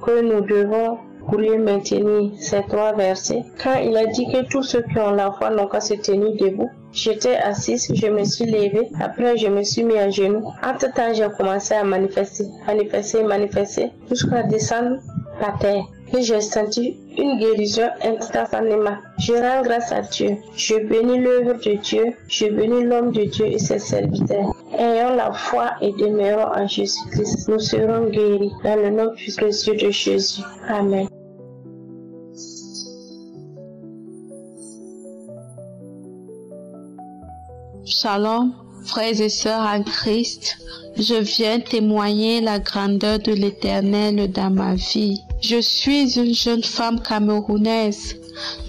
que nous devons courir maintenir ces 3 versets. Quand il a dit que tous ceux qui ont la foi n'ont qu'à se tenir debout, j'étais assise, je me suis levée, après je me suis mis à genoux. Entre temps, j'ai commencé à manifester, jusqu'à descendre la terre. Et j'ai senti une guérison instantanément. Je rends grâce à Dieu. Je bénis l'œuvre de Dieu. Je bénis l'homme de Dieu et ses serviteurs. Ayons la foi et demeurons en Jésus-Christ. Nous serons guéris dans le nom précieux de Jésus. Amen. Shalom, frères et sœurs en Christ. Je viens témoigner la grandeur de l'Éternel dans ma vie. Je suis une jeune femme camerounaise.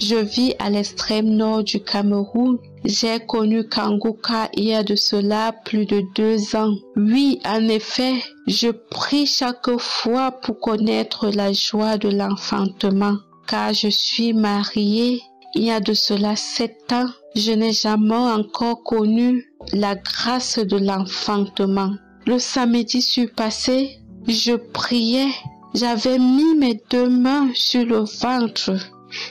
Je vis à l'extrême nord du Cameroun. J'ai connu Kanguka il y a de cela plus de 2 ans. Oui, en effet, je prie chaque fois pour connaître la joie de l'enfantement, car je suis mariée il y a de cela 7 ans. Je n'ai jamais encore connu la grâce de l'enfantement. Le samedi surpassé, je priais. J'avais mis mes 2 mains sur le ventre.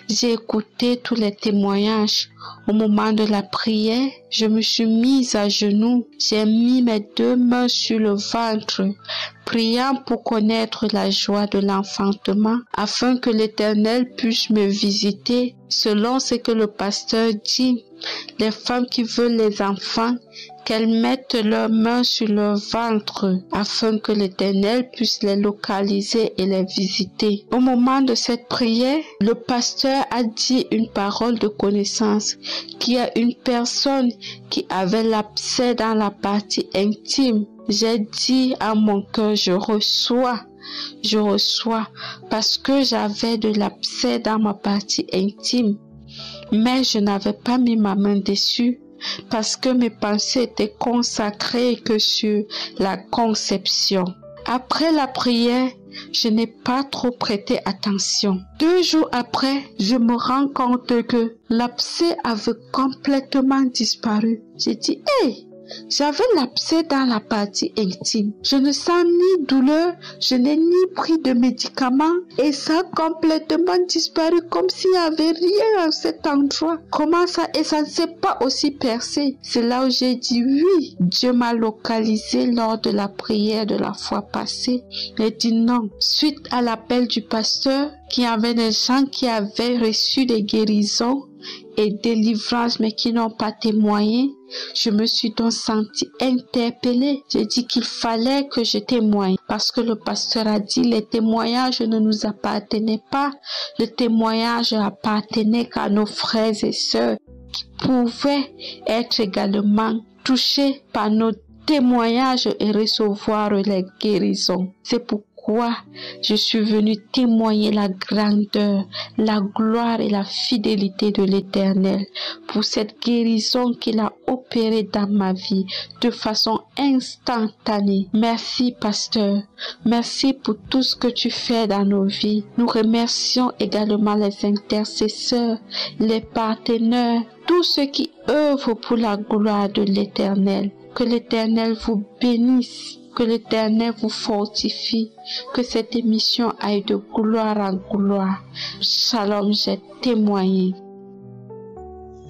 J'ai écouté tous les témoignages. Au moment de la prière, je me suis mise à genoux. J'ai mis mes 2 mains sur le ventre, priant pour connaître la joie de l'enfantement, afin que l'Éternel puisse me visiter, selon ce que le pasteur dit. Les femmes qui veulent les enfants, qu'elles mettent leurs mains sur leur ventre, afin que l'Éternel puisse les localiser et les visiter. Au moment de cette prière, le pasteur a dit une parole de connaissance, qu'il y a une personne qui avait l'abcès dans la partie intime. J'ai dit à mon cœur, je reçois, parce que j'avais de l'abcès dans ma partie intime. Mais je n'avais pas mis ma main dessus, parce que mes pensées étaient consacrées que sur la conception. Après la prière, je n'ai pas trop prêté attention. 2 jours après, je me rends compte que l'abcès avait complètement disparu. J'ai dit, hey! J'avais l'abcès dans la partie intime. Je ne sens ni douleur, je n'ai ni pris de médicaments et ça a complètement disparu comme s'il n'y avait rien à cet endroit. Comment ça? Et ça ne s'est pas aussi percé. C'est là où j'ai dit oui. Dieu m'a localisé lors de la prière de la fois passée. J'ai dit non. Suite à l'appel du pasteur, qu'il y avait des gens qui avaient reçu des guérisons et délivrances mais qui n'ont pas témoigné, je me suis donc sentie interpellée. J'ai dit qu'il fallait que je témoigne parce que le pasteur a dit les témoignages ne nous appartenaient pas. Le témoignage appartenait qu'à nos frères et sœurs qui pouvaient être également touchés par nos témoignages et recevoir les guérisons. C'est pourquoi je suis venue témoigner la grandeur, la gloire et la fidélité de l'Éternel pour cette guérison qu'il a opérée dans ma vie de façon instantanée. Merci, pasteur. Merci pour tout ce que tu fais dans nos vies. Nous remercions également les intercesseurs, les partenaires, tous ceux qui œuvrent pour la gloire de l'Éternel. Que l'Éternel vous bénisse. Que l'Éternel vous fortifie, que cette émission aille de gloire en gloire. Shalom, j'ai témoigné.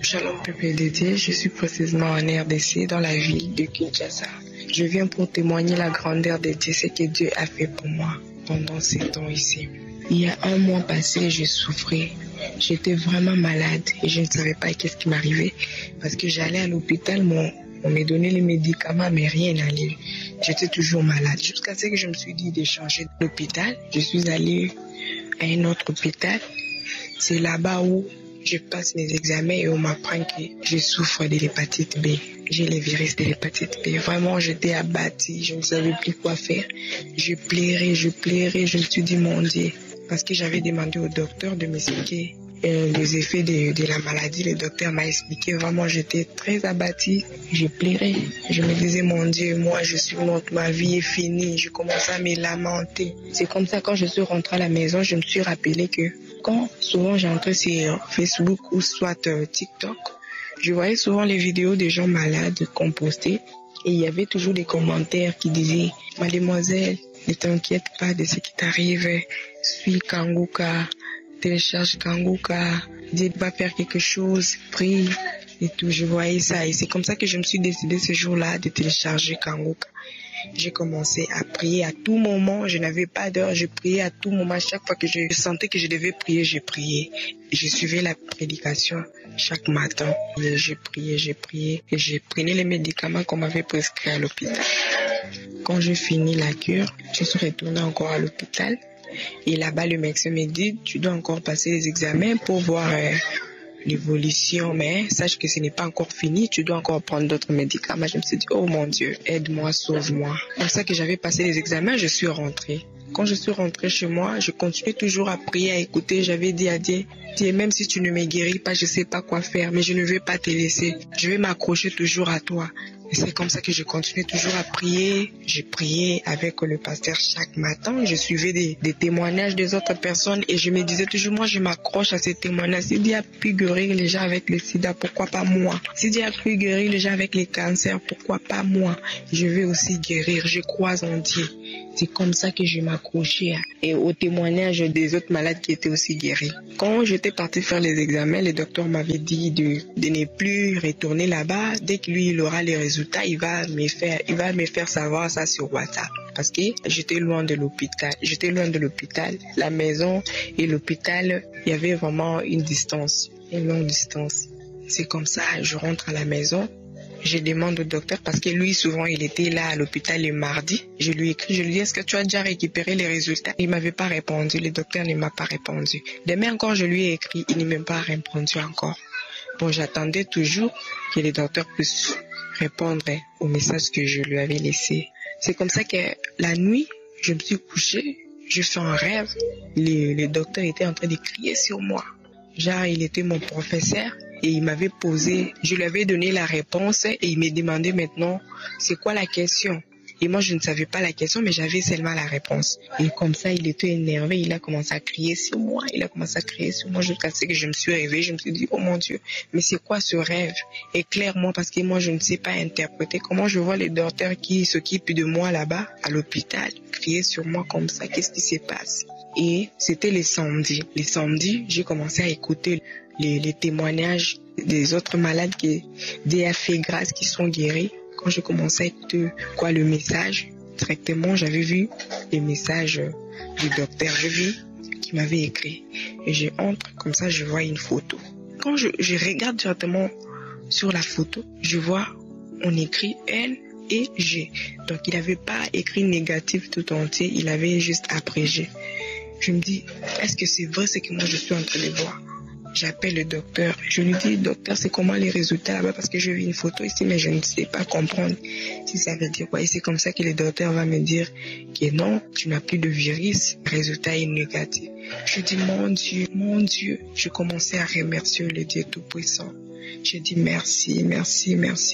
Shalom, peuple de Dieu, je suis précisément en RDC dans la ville de Kinshasa. Je viens pour témoigner la grandeur de Dieu, ce que Dieu a fait pour moi pendant ces temps ici. Il y a 1 mois passé, je souffrais. J'étais vraiment malade et je ne savais pas qu'est-ce qui m'arrivait parce que j'allais à l'hôpital, on me donnait les médicaments, mais rien n'allait. J'étais toujours malade. Jusqu'à ce que je me suis dit de changer d'hôpital. Je suis allée à un autre hôpital. C'est là-bas où je passe mes examens et on m'apprend que je souffre de l'hépatite B. J'ai le virus de l'hépatite B. Vraiment, j'étais abattue. Je ne savais plus quoi faire. Je pleurais. Je me suis dit, mon Dieu. Parce que j'avais demandé au docteur de m'expliquer les effets de la maladie. Le docteur m'a expliqué. Vraiment, j'étais très abattue. Je pleurais. Je me disais, mon Dieu, moi, je suis morte. Ma vie est finie. Je commençais à me lamenter. C'est comme ça, quand je suis rentrée à la maison, je me suis rappelé que quand souvent j'entrais sur Facebook ou soit TikTok, je voyais souvent les vidéos des gens malades qu'on postait. Et il y avait toujours des commentaires qui disaient, mademoiselle, ne t'inquiète pas de ce qui t'arrive. Suis Kanguka. Télécharge Kanguka, Dieu va faire quelque chose, prie et tout. Je voyais ça et c'est comme ça que je me suis décidé ce jour-là de télécharger Kanguka. J'ai commencé à prier. priais à tout moment, je n'avais pas d'heure, je priais à tout moment. Chaque fois que je sentais que je devais prier, je priais. Je suivais la prédication chaque matin. Et je priais et je prenais les médicaments qu'on m'avait prescrits à l'hôpital. Quand je finis la cure, je suis retournée encore à l'hôpital. Et là-bas, le médecin me dit, tu dois encore passer les examens pour voir l'évolution, mais sache que ce n'est pas encore fini, tu dois encore prendre d'autres médicaments. Je me suis dit, oh mon Dieu, aide-moi, sauve-moi. Comme ça que j'avais passé les examens, je suis rentrée. Quand je suis rentrée chez moi, je continuais toujours à prier, à écouter. J'avais dit à Dieu, même si tu ne me guéris pas, je ne sais pas quoi faire, mais je ne vais pas te laisser. Je vais m'accrocher toujours à toi. Et c'est comme ça que je continuais toujours à prier. Je priais avec le pasteur chaque matin. Je suivais des témoignages des autres personnes et je me disais toujours, moi je m'accroche à ces témoignages. Si Dieu a pu guérir les gens avec le sida, pourquoi pas moi? Si Dieu a pu guérir les gens avec les cancers, pourquoi pas moi? Je vais aussi guérir, je crois en Dieu. C'est comme ça que je m'accrochais et aux témoignages des autres malades qui étaient aussi guéris. Quand j'étais partie faire les examens, le docteur m'avait dit de ne plus retourner là-bas. Dès que lui il aura les résultats, il va me faire savoir ça sur WhatsApp. Parce que j'étais loin de l'hôpital. La maison et l'hôpital, il y avait vraiment une longue distance. C'est comme ça, je rentre à la maison. Je demande au docteur parce que lui, souvent, il était là à l'hôpital le mardi. Je lui écris, je lui dis, est-ce que tu as déjà récupéré les résultats? Il ne m'avait pas répondu, le docteur ne m'a pas répondu. Demain encore, je lui ai écrit, il ne m'a pas répondu encore. Bon, j'attendais toujours que le docteur puisse répondre au message que je lui avais laissé. C'est comme ça que la nuit, je me suis couchée, je fais un rêve. Le docteur était en train de crier sur moi. Genre, il était mon professeur. Et il m'avait posé, je lui avais donné la réponse et il me demandait maintenant, c'est quoi la question? Et moi, je ne savais pas la question, mais j'avais seulement la réponse. Et comme ça, il était énervé, il a commencé à crier sur moi, jusqu'à ce que je me suis réveillée. Je me suis dit, oh mon Dieu, mais c'est quoi ce rêve? Éclaire-moi, parce que moi, je ne sais pas interpréter. Comment je vois les docteurs qui s'occupent de moi là-bas, à l'hôpital, crier sur moi comme ça? Qu'est-ce qui se passe? Et c'était les samedis. Les samedis, j'ai commencé à écouter les témoignages des autres malades qui Dieu a fait grâce, qui sont guéris. Quand je commençais à écouter le message, directement j'avais vu les messages du docteur, j'ai vu qu'il m'avait écrit. Et je entre, comme ça je vois une photo. Quand je regarde directement sur la photo, je vois on écrit N et G. Donc il n'avait pas écrit négatif tout entier, il avait juste abrégé. Je me dis, est-ce que c'est vrai ce que moi je suis en train de voir? J'appelle le docteur. Je lui dis, docteur, c'est comment les résultats là-bas? Parce que j'ai vu une photo ici, mais je ne sais pas comprendre si ça veut dire quoi. Et c'est comme ça que le docteur va me dire que non, tu n'as plus de virus. Le résultat est négatif. Je dis, mon Dieu. Je commençais à remercier le Dieu Tout-Puissant. Je dis, merci,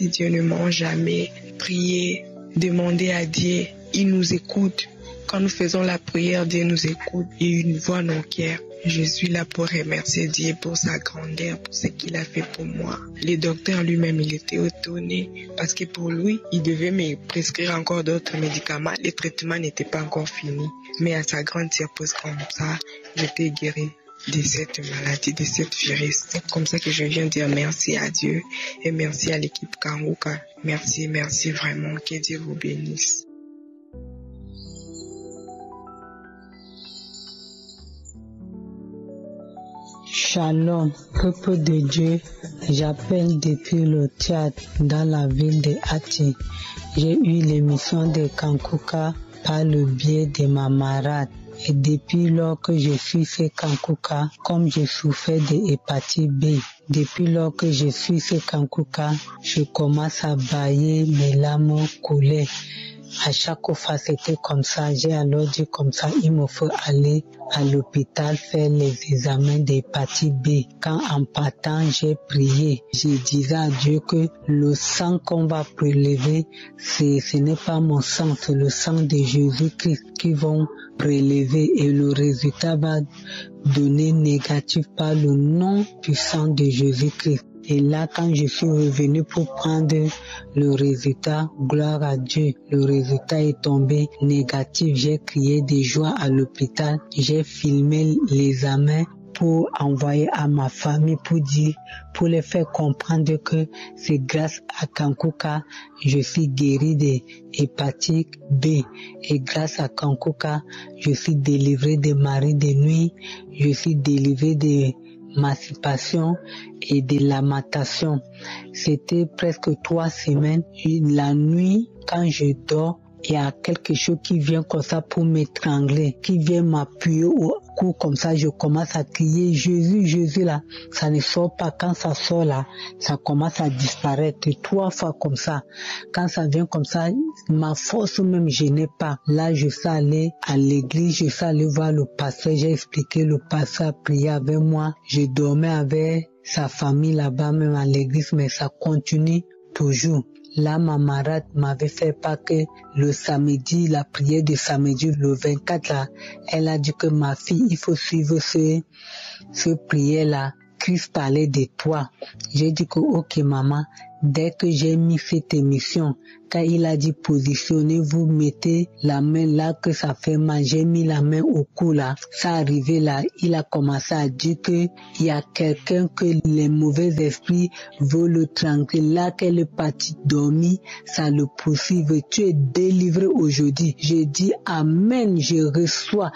Dieu ne ment jamais. Priez, demandez à Dieu. Il nous écoute. Quand nous faisons la prière, Dieu nous écoute et il voit nos cœurs. Je suis là pour remercier Dieu pour sa grandeur, pour ce qu'il a fait pour moi. Le docteur lui-même, il était étonné parce que pour lui, il devait me prescrire encore d'autres médicaments. Les traitements n'étaient pas encore finis. Mais à sa grande surprise comme ça, j'étais guérie de cette maladie, de cette virus. C'est comme ça que je viens dire merci à Dieu et merci à l'équipe Kanguka. Merci vraiment. Que Dieu vous bénisse. Shalom, peuple de Dieu, j'appelle depuis le Tchad, dans la ville de Hati. J'ai eu l'émission de Kankuka par le biais de ma marade. Et depuis lors que je suis fait Kankuka, comme je souffrais de hépatite B, depuis lors que je suis fait Kankuka, je commence à bailler, mes larmes coulaient. À chaque fois, c'était comme ça. J'ai alors dit comme ça, il me faut aller à l'hôpital faire les examens d'hépatite B. Quand en partant, j'ai prié. Je disais à Dieu que le sang qu'on va prélever, ce n'est pas mon sang, c'est le sang de Jésus-Christ qui vont prélever et le résultat va donner négatif par le nom puissant de Jésus-Christ. Et là, quand je suis revenu pour prendre le résultat, gloire à Dieu, le résultat est tombé négatif. J'ai crié de joie à l'hôpital. J'ai filmé l'examen. pour envoyer à ma famille pour les faire comprendre que c'est grâce à Kankuka je suis guéri de hépatite B et grâce à Kankuka je suis délivré de mari de nuit, je suis délivré de masturbation et de lamentation. C'était presque 3 semaines. La nuit, quand je dors, il y a quelque chose qui vient comme ça pour m'étrangler, qui vient m'appuyer au cou comme ça, je commence à crier Jésus, Jésus là. Ça ne sort pas, quand ça sort là, ça commence à disparaître 3 fois comme ça. Quand ça vient comme ça, ma force même je n'ai pas. Là je suis allé à l'église, je suis allé voir le pasteur, j'ai expliqué, le pasteur a prié avec moi. Je dormais avec sa famille là-bas même à l'église, mais ça continue toujours. Là, ma marade m'avait fait part que le samedi, la prière de samedi, le 24, là, elle a dit que ma fille, il faut suivre ce prière-là. Christ parlait de toi. J'ai dit que, ok, maman, dès que j'ai mis cette émission, quand il a dit positionnez-vous, mettez la main là que ça fait mal, j'ai mis la main au cou là, ça arrivé là, il a commencé à dire que il y a quelqu'un que les mauvais esprits veulent le tranquiller, là qu'elle est partie dormir, ça le poursuit, tu es délivré aujourd'hui. Je dis amen, je reçois.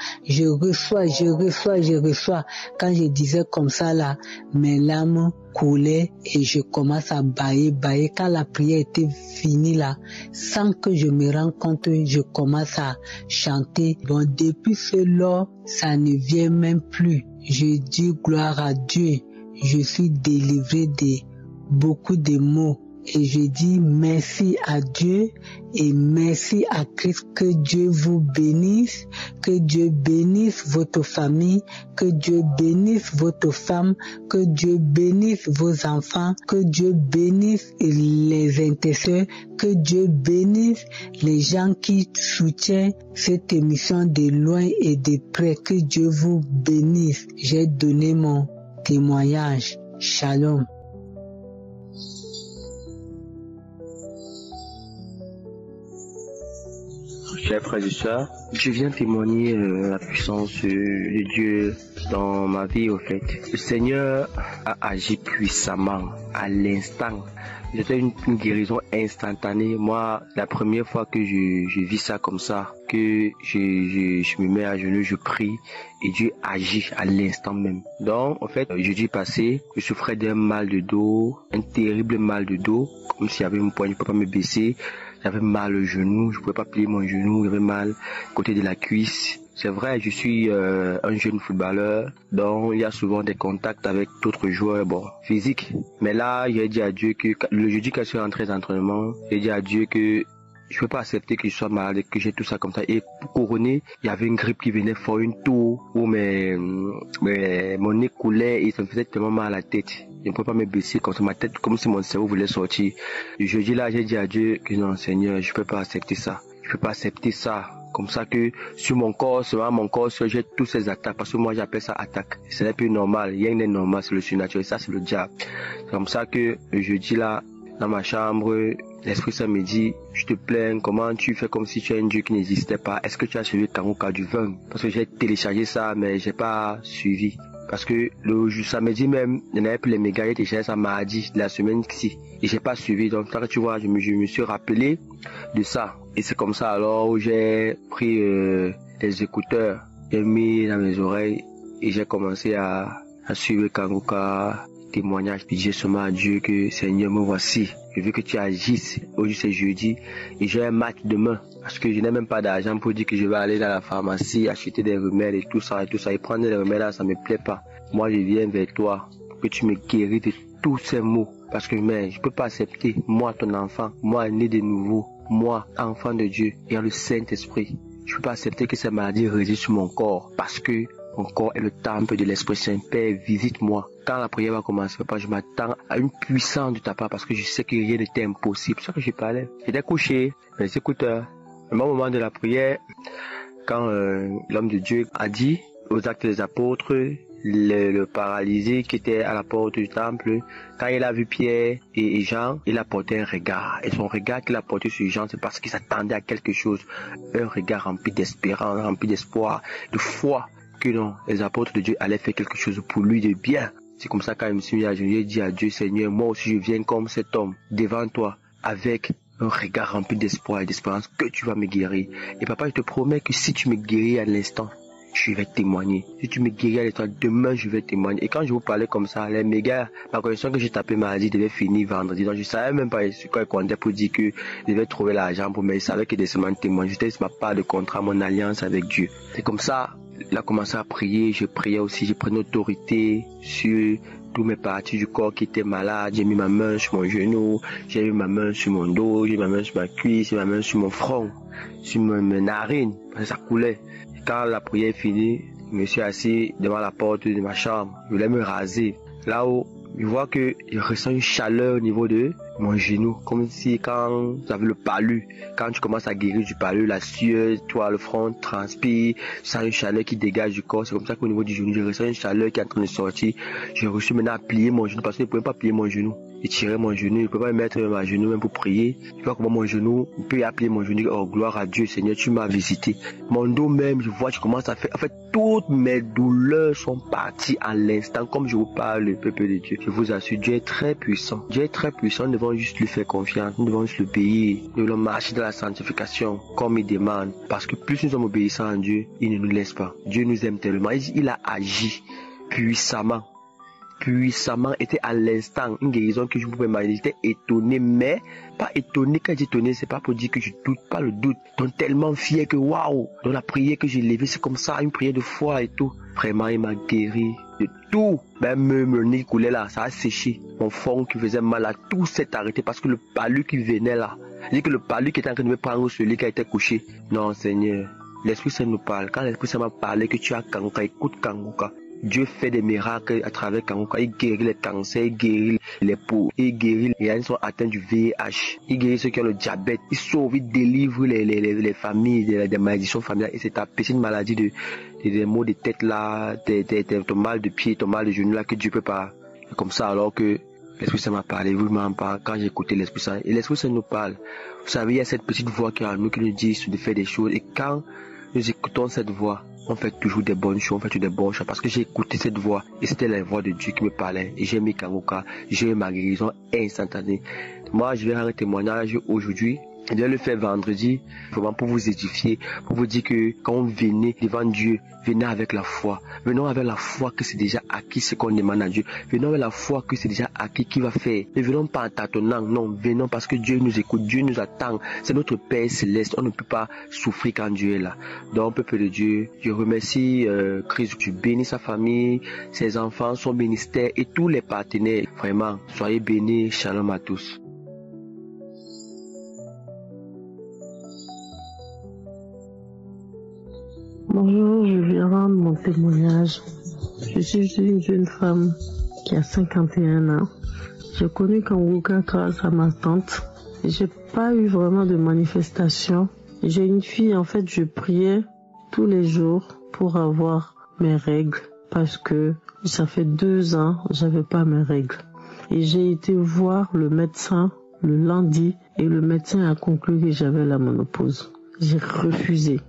Quand je disais comme ça là, mes larmes coulaient et je commence à bailler. Quand la prière était finie là, sans que je me rende compte, je commence à chanter. Bon, depuis cela, ça ne vient même plus. Je dis gloire à Dieu. Je suis délivré de beaucoup de maux. Et je dis merci à Dieu et merci à Christ. Que Dieu vous bénisse, que Dieu bénisse votre famille, que Dieu bénisse votre femme, que Dieu bénisse vos enfants, que Dieu bénisse les intercesseurs, que Dieu bénisse les gens qui soutiennent cette émission de loin et de près. Que Dieu vous bénisse. J'ai donné mon témoignage. Shalom. Chers frères et sœurs, je viens témoigner la puissance de Dieu dans ma vie au fait. Le Seigneur a agi puissamment à l'instant. C'était une guérison instantanée. Moi, la première fois que je vis ça comme ça, que je me mets à genoux, je prie et Dieu agit à l'instant même. Donc, en fait, jeudi passé, je souffrais d'un mal de dos, un terrible mal de dos, comme s'il y avait une poigne, je ne pouvais pas me baisser. J'avais mal au genou, je ne pouvais pas plier mon genou, j'avais mal côté de la cuisse. C'est vrai, je suis un jeune footballeur, donc il y a souvent des contacts avec d'autres joueurs, physiques. Mais là, j'ai dit à Dieu que le jeudi quand je suis rentré dans l'entraînement, j'ai dit à Dieu que je ne peux pas accepter que je sois malade, que j'ai tout ça comme ça. Et pour couronner, il y avait une grippe qui venait faire une tour où mon nez coulait et ça me faisait tellement mal à la tête. Je ne pouvais pas me baisser comme ça, ma tête, comme si mon cerveau voulait sortir. Le jeudi là, j'ai dit à Dieu que non, Seigneur, je ne peux pas accepter ça. Je ne peux pas accepter ça. Comme ça que sur mon corps, j'ai tous ces attaques. Parce que moi, j'appelle ça attaque. Ce n'est plus normal. Rien n'est normal, c'est le surnaturel. Ça, c'est le diable. C'est comme ça que le jeudi là, dans ma chambre, l'Esprit Saint me dit, je te plains, comment tu fais comme si tu es un Dieu qui n'existait pas? Est-ce que tu as suivi Kanguka du 20? Parce que j'ai téléchargé ça, mais j'ai pas suivi. Parce que le samedi même, il n'y avait plus les mégas, j'ai téléchargé ça mardi de la semaine-ci. Et j'ai pas suivi. Donc, tu vois, je me suis rappelé de ça. Et c'est comme ça alors où j'ai pris les écouteurs, j'ai mis dans mes oreilles et j'ai commencé à suivre Kanguka. Témoignage, puis j'ai seulement à Dieu que Seigneur, me voici. Je veux que tu agisses. Aujourd'hui c'est jeudi et j'ai un match demain parce que je n'ai même pas d'argent pour dire que je vais aller dans la pharmacie acheter des remèdes et tout ça et prendre des remèdes là, ça me plaît pas. Moi je viens vers toi que tu me guéris de tous ces maux parce que je peux pas accepter moi ton enfant, moi né de nouveau, moi enfant de Dieu et le Saint-Esprit. Je peux pas accepter que cette maladie résiste sur mon corps parce que mon corps est le temple de l'Esprit Saint. Père, visite-moi. Quand la prière va commencer, papa, je m'attends à une puissance de ta part parce que je sais que rien n'était impossible. C'est ça que je parlais. J'étais couché, les écouteurs. Au moment de la prière, quand l'homme de Dieu a dit aux Actes des Apôtres, le paralysé qui était à la porte du temple, quand il a vu Pierre et Jean, il a porté un regard. Et son regard qu'il a porté sur Jean, c'est parce qu'il s'attendait à quelque chose. Un regard rempli d'espérance, rempli d'espoir, de foi. que non, les apôtres de Dieu allaient faire quelque chose pour lui de bien. C'est comme ça quand je me suis mis à genoux, j'ai dit à Dieu, Seigneur, moi aussi je viens comme cet homme devant toi avec un regard rempli d'espoir et d'espérance que tu vas me guérir. Et papa, je te promets que si tu me guéris à l'instant, je vais témoigner. Si tu me guéris à l'instant, demain je vais témoigner. Et quand je vous parlais comme ça, les méga, ma connexion que j'ai tapé maladie devait finir vendredi. Donc je savais même pas sur quoi il comptait pour dire que je devais trouver l'argent pour, mais je savais que des semaines témoigner. J'étais sur ma part de contrat, mon alliance avec Dieu. C'est comme ça, il a commencé à prier, je priais aussi, j'ai pris une autorité sur tous mes parties du corps qui étaient malades. J'ai mis ma main sur mon genou, j'ai mis ma main sur mon dos, j'ai mis ma main sur ma cuisse, j'ai mis ma main sur mon front, sur mes narines, parce que ça coulait. Quand la prière est finie, je me suis assis devant la porte de ma chambre, je voulais me raser. Là-haut, je vois que je ressens une chaleur au niveau de mon genou, comme si quand j'avais le palu, quand tu commences à guérir du palu, la sueur, toi, le front transpire, tu sens une chaleur qui dégage du corps. C'est comme ça qu'au niveau du genou, je ressens une chaleur qui est en train de sortir. J'ai reçu maintenant à plier mon genou parce que je ne pouvais pas plier mon genou. Je tirais mon genou, je ne peux pas me mettre à genoux même pour prier. Je vois comment mon genou, je peux appeler mon genou, oh gloire à Dieu, Seigneur, tu m'as visité. Mon dos même, je vois, je commence à faire, en fait, toutes mes douleurs sont parties à l'instant, comme je vous parle, le peuple de Dieu. Je vous assure, Dieu est très puissant. Dieu est très puissant, nous devons juste lui faire confiance, nous devons juste l'obéir. Nous devons marcher dans la sanctification, comme il demande. Parce que plus nous sommes obéissants à Dieu, il ne nous laisse pas. Dieu nous aime tellement. Il a agi puissamment. Était à l'instant une guérison que je pouvais imaginer. J'étais étonné, mais pas étonné. Quand j'ai étonné, c'est pas pour dire que je doute, pas le doute. Donc tellement fier que waouh, dans la prière que j'ai levée, c'est comme ça, une prière de foi et tout. Vraiment, il m'a guéri de tout. Même mon nez coulait là, ça a séché. Mon front qui faisait mal là, tout s'est arrêté parce que le palu qui venait là, c'est que le palu qui était en train de me prendre sur celui qui a été couché. Non, Seigneur, l'Esprit Saint nous parle. Quand l'Esprit Saint m'a parlé que tu as Kanguka, écoute Kanguka. Dieu fait des miracles à travers Kanguka. Il guérit les cancers, il guérit les peaux, il guérit les gens qui sont atteints du VIH, il guérit ceux qui ont le diabète, il sauve, il délivre les familles des malédictions familiales. Et c'est ta petite maladie des maux de tête là, ton mal de pied, ton mal de genou là que Dieu peut pas. Comme ça alors que l'Esprit Saint m'a parlé, vous m'en parlez quand j'ai écouté l'Esprit Saint. Et l'Esprit Saint nous parle. Vous savez, il y a cette petite voix qui est en nous qui nous dit de faire des choses. Et quand nous écoutons cette voix, on fait toujours des bonnes choses, on fait toujours des bonnes choses parce que j'ai écouté cette voix et c'était la voix de Dieu qui me parlait et j'ai mis Kanguka, j'ai eu ma guérison instantanée. Moi, je vais rendre un témoignage aujourd'hui. Je vais le faire vendredi, vraiment pour vous édifier, pour vous dire que quand on venait devant Dieu, venez avec la foi. Venons avec la foi que c'est déjà acquis ce qu'on demande à Dieu. Venons avec la foi que c'est déjà acquis qui va faire. Ne venons pas en tâtonnant, non, venons parce que Dieu nous écoute, Dieu nous attend. C'est notre Père céleste, on ne peut pas souffrir quand Dieu est là. Donc, peuple de Dieu, je remercie Christ, tu bénis sa famille, ses enfants, son ministère et tous les partenaires. Vraiment, soyez bénis, shalom à tous. Bonjour, je viens rendre mon témoignage. Je suis une jeune femme qui a 51 ans. J'ai connu Kanguka grâce à ma tante. J'ai pas eu vraiment de manifestation. J'ai une fille, en fait, je priais tous les jours pour avoir mes règles parce que ça fait 2 ans, j'avais pas mes règles. Et j'ai été voir le médecin le lundi et le médecin a conclu que j'avais la ménopause. J'ai refusé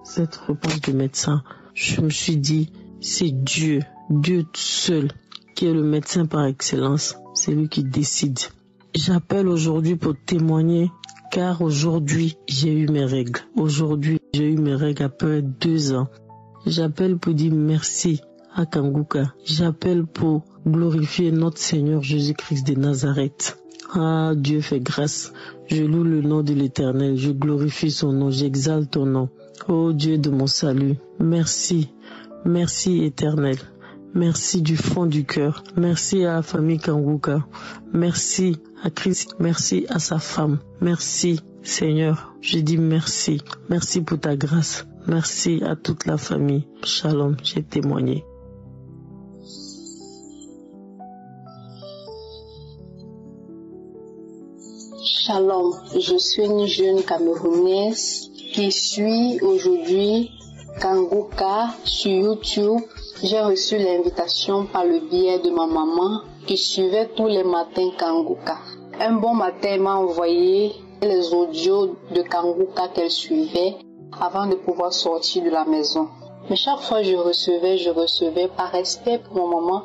cette réponse du médecin. Je me suis dit, c'est Dieu seul, qui est le médecin par excellence. C'est lui qui décide. J'appelle aujourd'hui pour témoigner, car aujourd'hui, j'ai eu mes règles. Aujourd'hui, j'ai eu mes règles après 2 ans. J'appelle pour dire merci à Kanguka. J'appelle pour glorifier notre Seigneur Jésus-Christ de Nazareth. Ah, Dieu fait grâce. Je loue le nom de l'Éternel. Je glorifie son nom. J'exalte ton nom. Oh Dieu de mon salut. Merci. Merci Éternel. Merci du fond du cœur. Merci à la famille Kanguka. Merci à Christ. Merci à sa femme. Merci Seigneur. Je dis merci. Merci pour ta grâce. Merci à toute la famille. Shalom. J'ai témoigné. Shalom, je suis une jeune Camerounaise qui suit aujourd'hui Kanguka sur YouTube. J'ai reçu l'invitation par le biais de ma maman qui suivait tous les matins Kanguka. Un bon matin, elle m'a envoyé les audios de Kanguka qu'elle suivait avant de pouvoir sortir de la maison. Mais chaque fois je recevais par respect pour mon maman.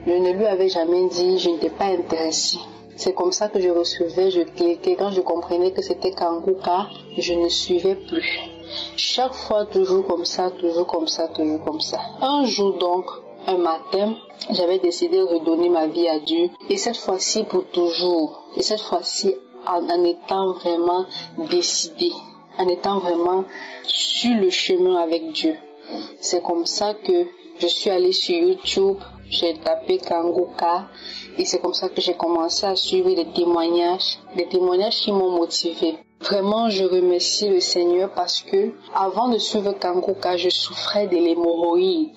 Je ne lui avais jamais dit, je n'étais pas intéressée. C'est comme ça que je recevais, je cliquais. Quand je comprenais que c'était Kanguka, je ne suivais plus. Chaque fois, toujours comme ça. Un jour donc, un matin, j'avais décidé de redonner ma vie à Dieu. Et cette fois-ci pour toujours. Et cette fois-ci en étant vraiment décidée. En étant vraiment sur le chemin avec Dieu. C'est comme ça que je suis allée sur YouTube. J'ai tapé Kanguka et c'est comme ça que j'ai commencé à suivre des témoignages qui m'ont motivée. Vraiment, je remercie le Seigneur parce que avant de suivre Kanguka, je souffrais de l'hémorroïde.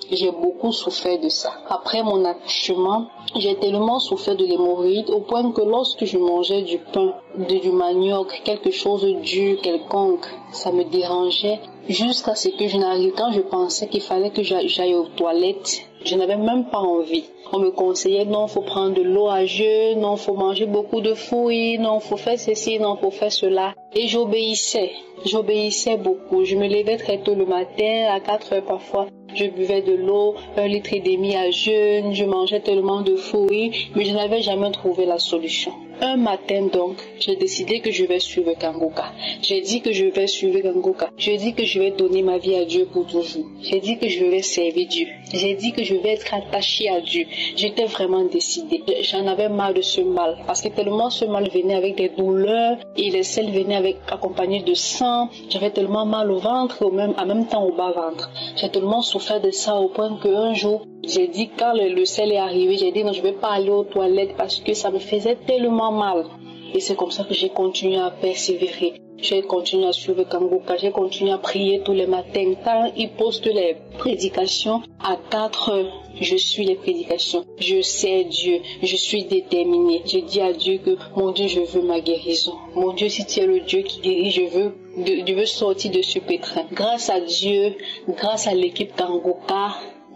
J'ai beaucoup souffert de ça. Après mon accouchement, j'ai tellement souffert de l'hémorroïde au point que lorsque je mangeais du pain, du manioc, quelque chose de dur, quelconque, ça me dérangeait jusqu'à ce que je n'arrive. Quand je pensais qu'il fallait que j'aille aux toilettes, je n'avais même pas envie. On me conseillait, non, faut prendre de l'eau à jeûne, non, faut manger beaucoup de fruits, non, faut faire ceci, non, faut faire cela. Et j'obéissais beaucoup. Je me levais très tôt le matin, à 4 heures parfois. Je buvais de l'eau, 1,5 litre à jeûne, je mangeais tellement de fruits, mais je n'avais jamais trouvé la solution. Un matin donc, j'ai décidé que je vais suivre Kanguka. J'ai dit que je vais suivre Kanguka. J'ai dit que je vais donner ma vie à Dieu pour toujours. J'ai dit que je vais servir Dieu. J'ai dit que je vais être attachée à Dieu. J'étais vraiment décidée. J'en avais marre de ce mal, parce que tellement ce mal venait avec des douleurs et les selles venaient accompagnées de sang. J'avais tellement mal au ventre et en même temps au bas-ventre. J'ai tellement souffert de ça au point qu'un jour, j'ai dit, quand le sel est arrivé, j'ai dit non, je ne vais pas aller aux toilettes parce que ça me faisait tellement mal. Et c'est comme ça que j'ai continué à persévérer. J'ai continué à suivre Kanguka, j'ai continué à prier tous les matins. Quand ils postent les prédications, à 4 heures, je suis les prédications. Je sais Dieu, je suis déterminée. Je dis à Dieu que, mon Dieu, je veux ma guérison. Mon Dieu, si tu es le Dieu qui guérit, je veux sortir de ce pétrin. Grâce à Dieu, grâce à l'équipe Kanguka,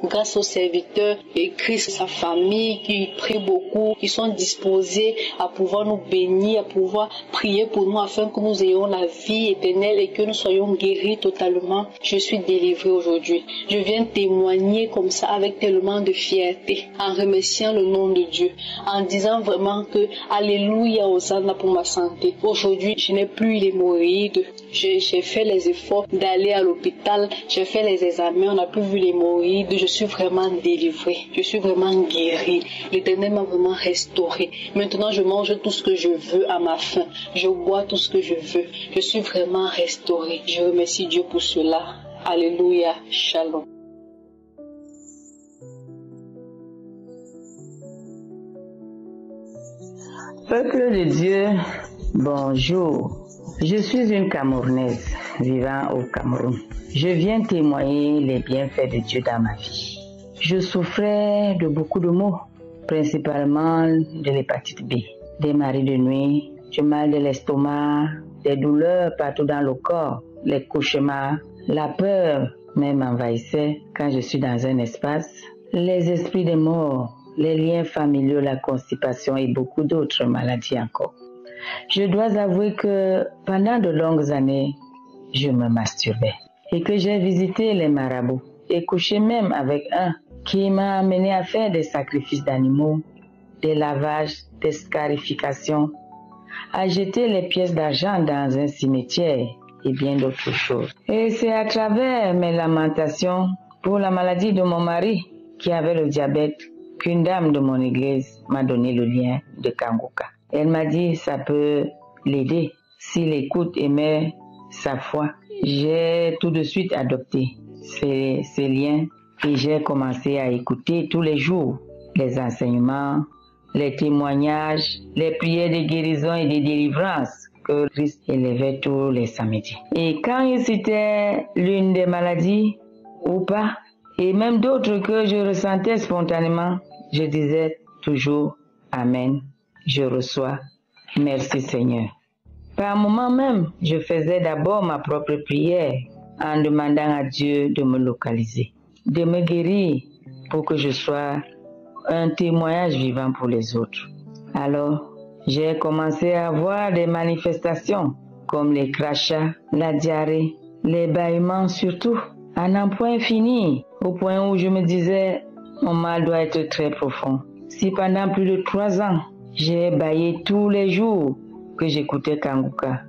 grâce aux serviteurs et Christ, sa famille qui prie beaucoup, qui sont disposés à pouvoir nous bénir, à pouvoir prier pour nous afin que nous ayons la vie éternelle et que nous soyons guéris totalement. Je suis délivrée aujourd'hui. Je viens témoigner comme ça avec tellement de fierté, en remerciant le nom de Dieu, en disant vraiment que Alléluia, Hosanna pour ma santé. Aujourd'hui, je n'ai plus l'hémorroïde. J'ai fait les efforts d'aller à l'hôpital, j'ai fait les examens, on n'a plus vu l'hémorroïde. Je suis vraiment délivrée, je suis vraiment guérie. L'Éternel m'a vraiment restaurée. Maintenant, je mange tout ce que je veux à ma faim. Je bois tout ce que je veux. Je suis vraiment restaurée. Je remercie Dieu pour cela. Alléluia. Shalom. Peuple de Dieu, bonjour. Je suis une Camerounaise vivant au Cameroun. Je viens témoigner les bienfaits de Dieu dans ma vie. Je souffrais de beaucoup de maux, principalement de l'hépatite B, des marées de nuit, du mal de l'estomac, des douleurs partout dans le corps, les cauchemars, la peur même m'envahissait quand je suis dans un espace, les esprits de mort, les liens familiaux, la constipation et beaucoup d'autres maladies encore. Je dois avouer que pendant de longues années, je me masturbais et que j'ai visité les marabouts et couché même avec un qui m'a amené à faire des sacrifices d'animaux, des lavages, des scarifications, à jeter les pièces d'argent dans un cimetière et bien d'autres choses. Et c'est à travers mes lamentations pour la maladie de mon mari qui avait le diabète qu'une dame de mon église m'a donné le lien de Kanguka. Elle m'a dit ça peut l'aider s'il écoute et met sa foi. J'ai tout de suite adopté ces liens et j'ai commencé à écouter tous les jours les enseignements, les témoignages, les prières de guérison et de délivrance que Christ élevait tous les samedis. Et quand il citait l'une des maladies ou pas, et même d'autres que je ressentais spontanément, je disais toujours Amen. Je reçois. Merci Seigneur. Par moment même, je faisais d'abord ma propre prière en demandant à Dieu de me localiser, de me guérir pour que je sois un témoignage vivant pour les autres. Alors, j'ai commencé à avoir des manifestations comme les crachats, la diarrhée, les bâillements surtout, à n'en point fini, au point où je me disais, mon mal doit être très profond. Si pendant plus de 3 ans, j'ai bâillé tous les jours que j'écoutais Kanguka,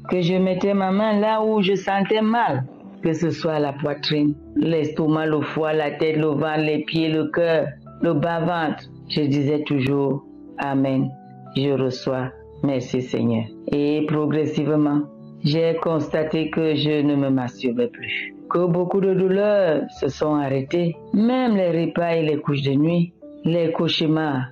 que je mettais ma main là où je sentais mal, que ce soit la poitrine, l'estomac, le foie, la tête, le ventre, les pieds, le cœur, le bas-ventre, je disais toujours, Amen, je reçois, merci Seigneur. Et progressivement, j'ai constaté que je ne me masturbais plus, que beaucoup de douleurs se sont arrêtées, même les repas et les couches de nuit, les cauchemars,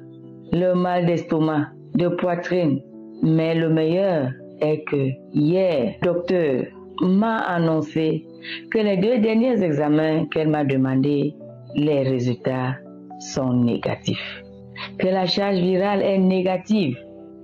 le mal d'estomac, de poitrine. Mais le meilleur est que hier, le docteur m'a annoncé que les 2 derniers examens qu'elle m'a demandé, les résultats sont négatifs. Que la charge virale est négative,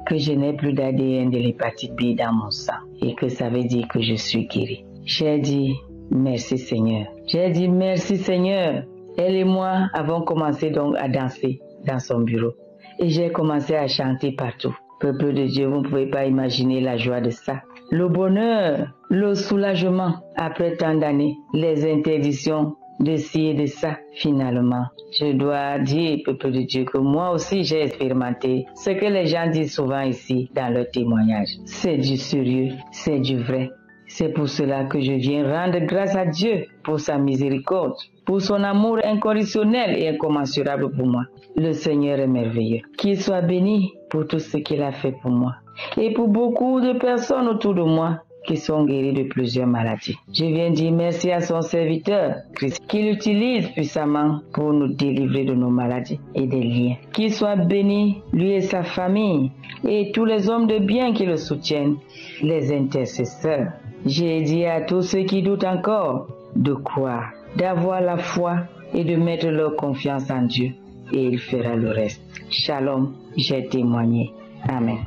que je n'ai plus d'ADN de l'hépatite B dans mon sang et que ça veut dire que je suis guérie. J'ai dit merci Seigneur. J'ai dit merci Seigneur. Elle et moi avons commencé donc à danser dans son bureau et j'ai commencé à chanter partout. Peuple de Dieu, vous ne pouvez pas imaginer la joie de ça. Le bonheur, le soulagement après tant d'années, les interdictions de ci et de ça. Finalement, je dois dire, peuple de Dieu, que moi aussi j'ai expérimenté ce que les gens disent souvent ici dans leur témoignage. C'est du sérieux, c'est du vrai. C'est pour cela que je viens rendre grâce à Dieu pour sa miséricorde, pour son amour inconditionnel et incommensurable pour moi. Le Seigneur est merveilleux. Qu'il soit béni pour tout ce qu'il a fait pour moi et pour beaucoup de personnes autour de moi qui sont guéris de plusieurs maladies. Je viens dire merci à son serviteur, Christ, qu'il utilise puissamment pour nous délivrer de nos maladies et des liens. Qu'il soit béni, lui et sa famille, et tous les hommes de bien qui le soutiennent, les intercesseurs. J'ai dit à tous ceux qui doutent encore de croire, d'avoir la foi et de mettre leur confiance en Dieu, et il fera le reste. Shalom, j'ai témoigné. Amen.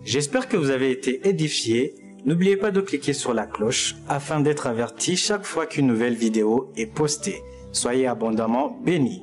J'espère que vous avez été édifiés. N'oubliez pas de cliquer sur la cloche afin d'être averti chaque fois qu'une nouvelle vidéo est postée. Soyez abondamment bénis.